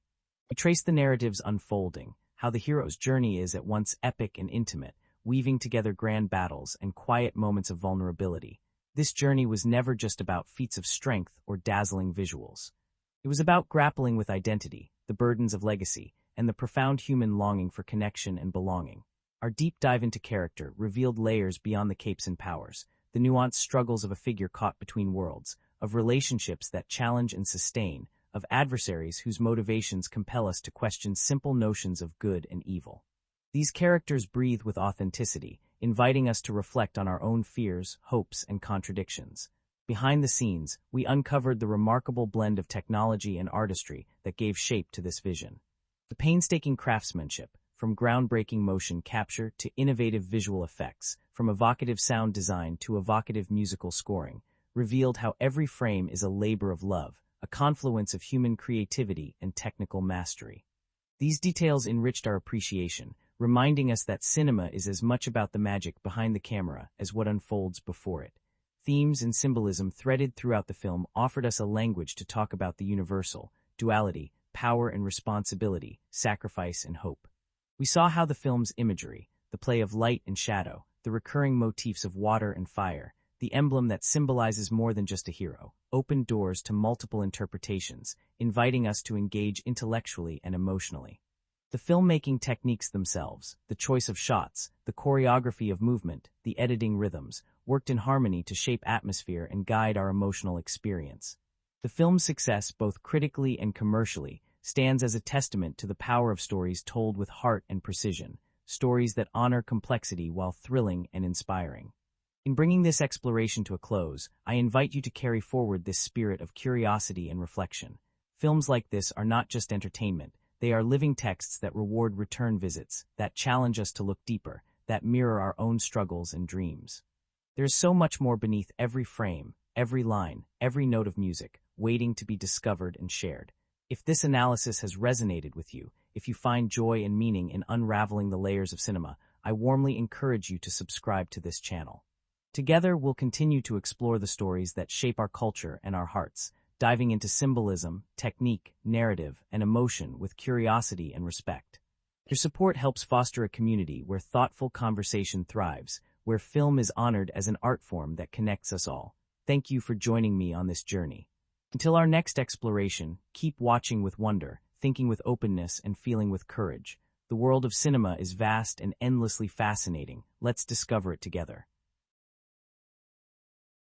We trace the narrative's unfolding, how the hero's journey is at once epic and intimate, weaving together grand battles and quiet moments of vulnerability. This journey was never just about feats of strength or dazzling visuals. It was about grappling with identity, the burdens of legacy, and the profound human longing for connection and belonging. Our deep dive into character revealed layers beyond the capes and powers, the nuanced struggles of a figure caught between worlds, of relationships that challenge and sustain, of adversaries whose motivations compel us to question simple notions of good and evil. These characters breathe with authenticity, inviting us to reflect on our own fears, hopes, and contradictions. Behind the scenes, we uncovered the remarkable blend of technology and artistry that gave shape to this vision. The painstaking craftsmanship, from groundbreaking motion capture to innovative visual effects, from evocative sound design to evocative musical scoring, revealed how every frame is a labor of love, a confluence of human creativity and technical mastery. These details enriched our appreciation, reminding us that cinema is as much about the magic behind the camera as what unfolds before it. Themes and symbolism threaded throughout the film offered us a language to talk about the universal, duality, power and responsibility, sacrifice and hope. We saw how the film's imagery, the play of light and shadow, the recurring motifs of water and fire, the emblem that symbolizes more than just a hero, opened doors to multiple interpretations, inviting us to engage intellectually and emotionally. The filmmaking techniques themselves, the choice of shots, the choreography of movement, the editing rhythms, worked in harmony to shape atmosphere and guide our emotional experience. The film's success, both critically and commercially, stands as a testament to the power of stories told with heart and precision, stories that honor complexity while thrilling and inspiring. In bringing this exploration to a close, I invite you to carry forward this spirit of curiosity and reflection. Films like this are not just entertainment, they are living texts that reward return visits, that challenge us to look deeper, that mirror our own struggles and dreams. There is so much more beneath every frame, every line, every note of music, waiting to be discovered and shared. If this analysis has resonated with you, if you find joy and meaning in unraveling the layers of cinema, I warmly encourage you to subscribe to this channel. Together, we'll continue to explore the stories that shape our culture and our hearts, diving into symbolism, technique, narrative, and emotion with curiosity and respect. Your support helps foster a community where thoughtful conversation thrives, where film is honored as an art form that connects us all. Thank you for joining me on this journey. Until our next exploration, keep watching with wonder, thinking with openness, and feeling with courage. The world of cinema is vast and endlessly fascinating. Let's discover it together.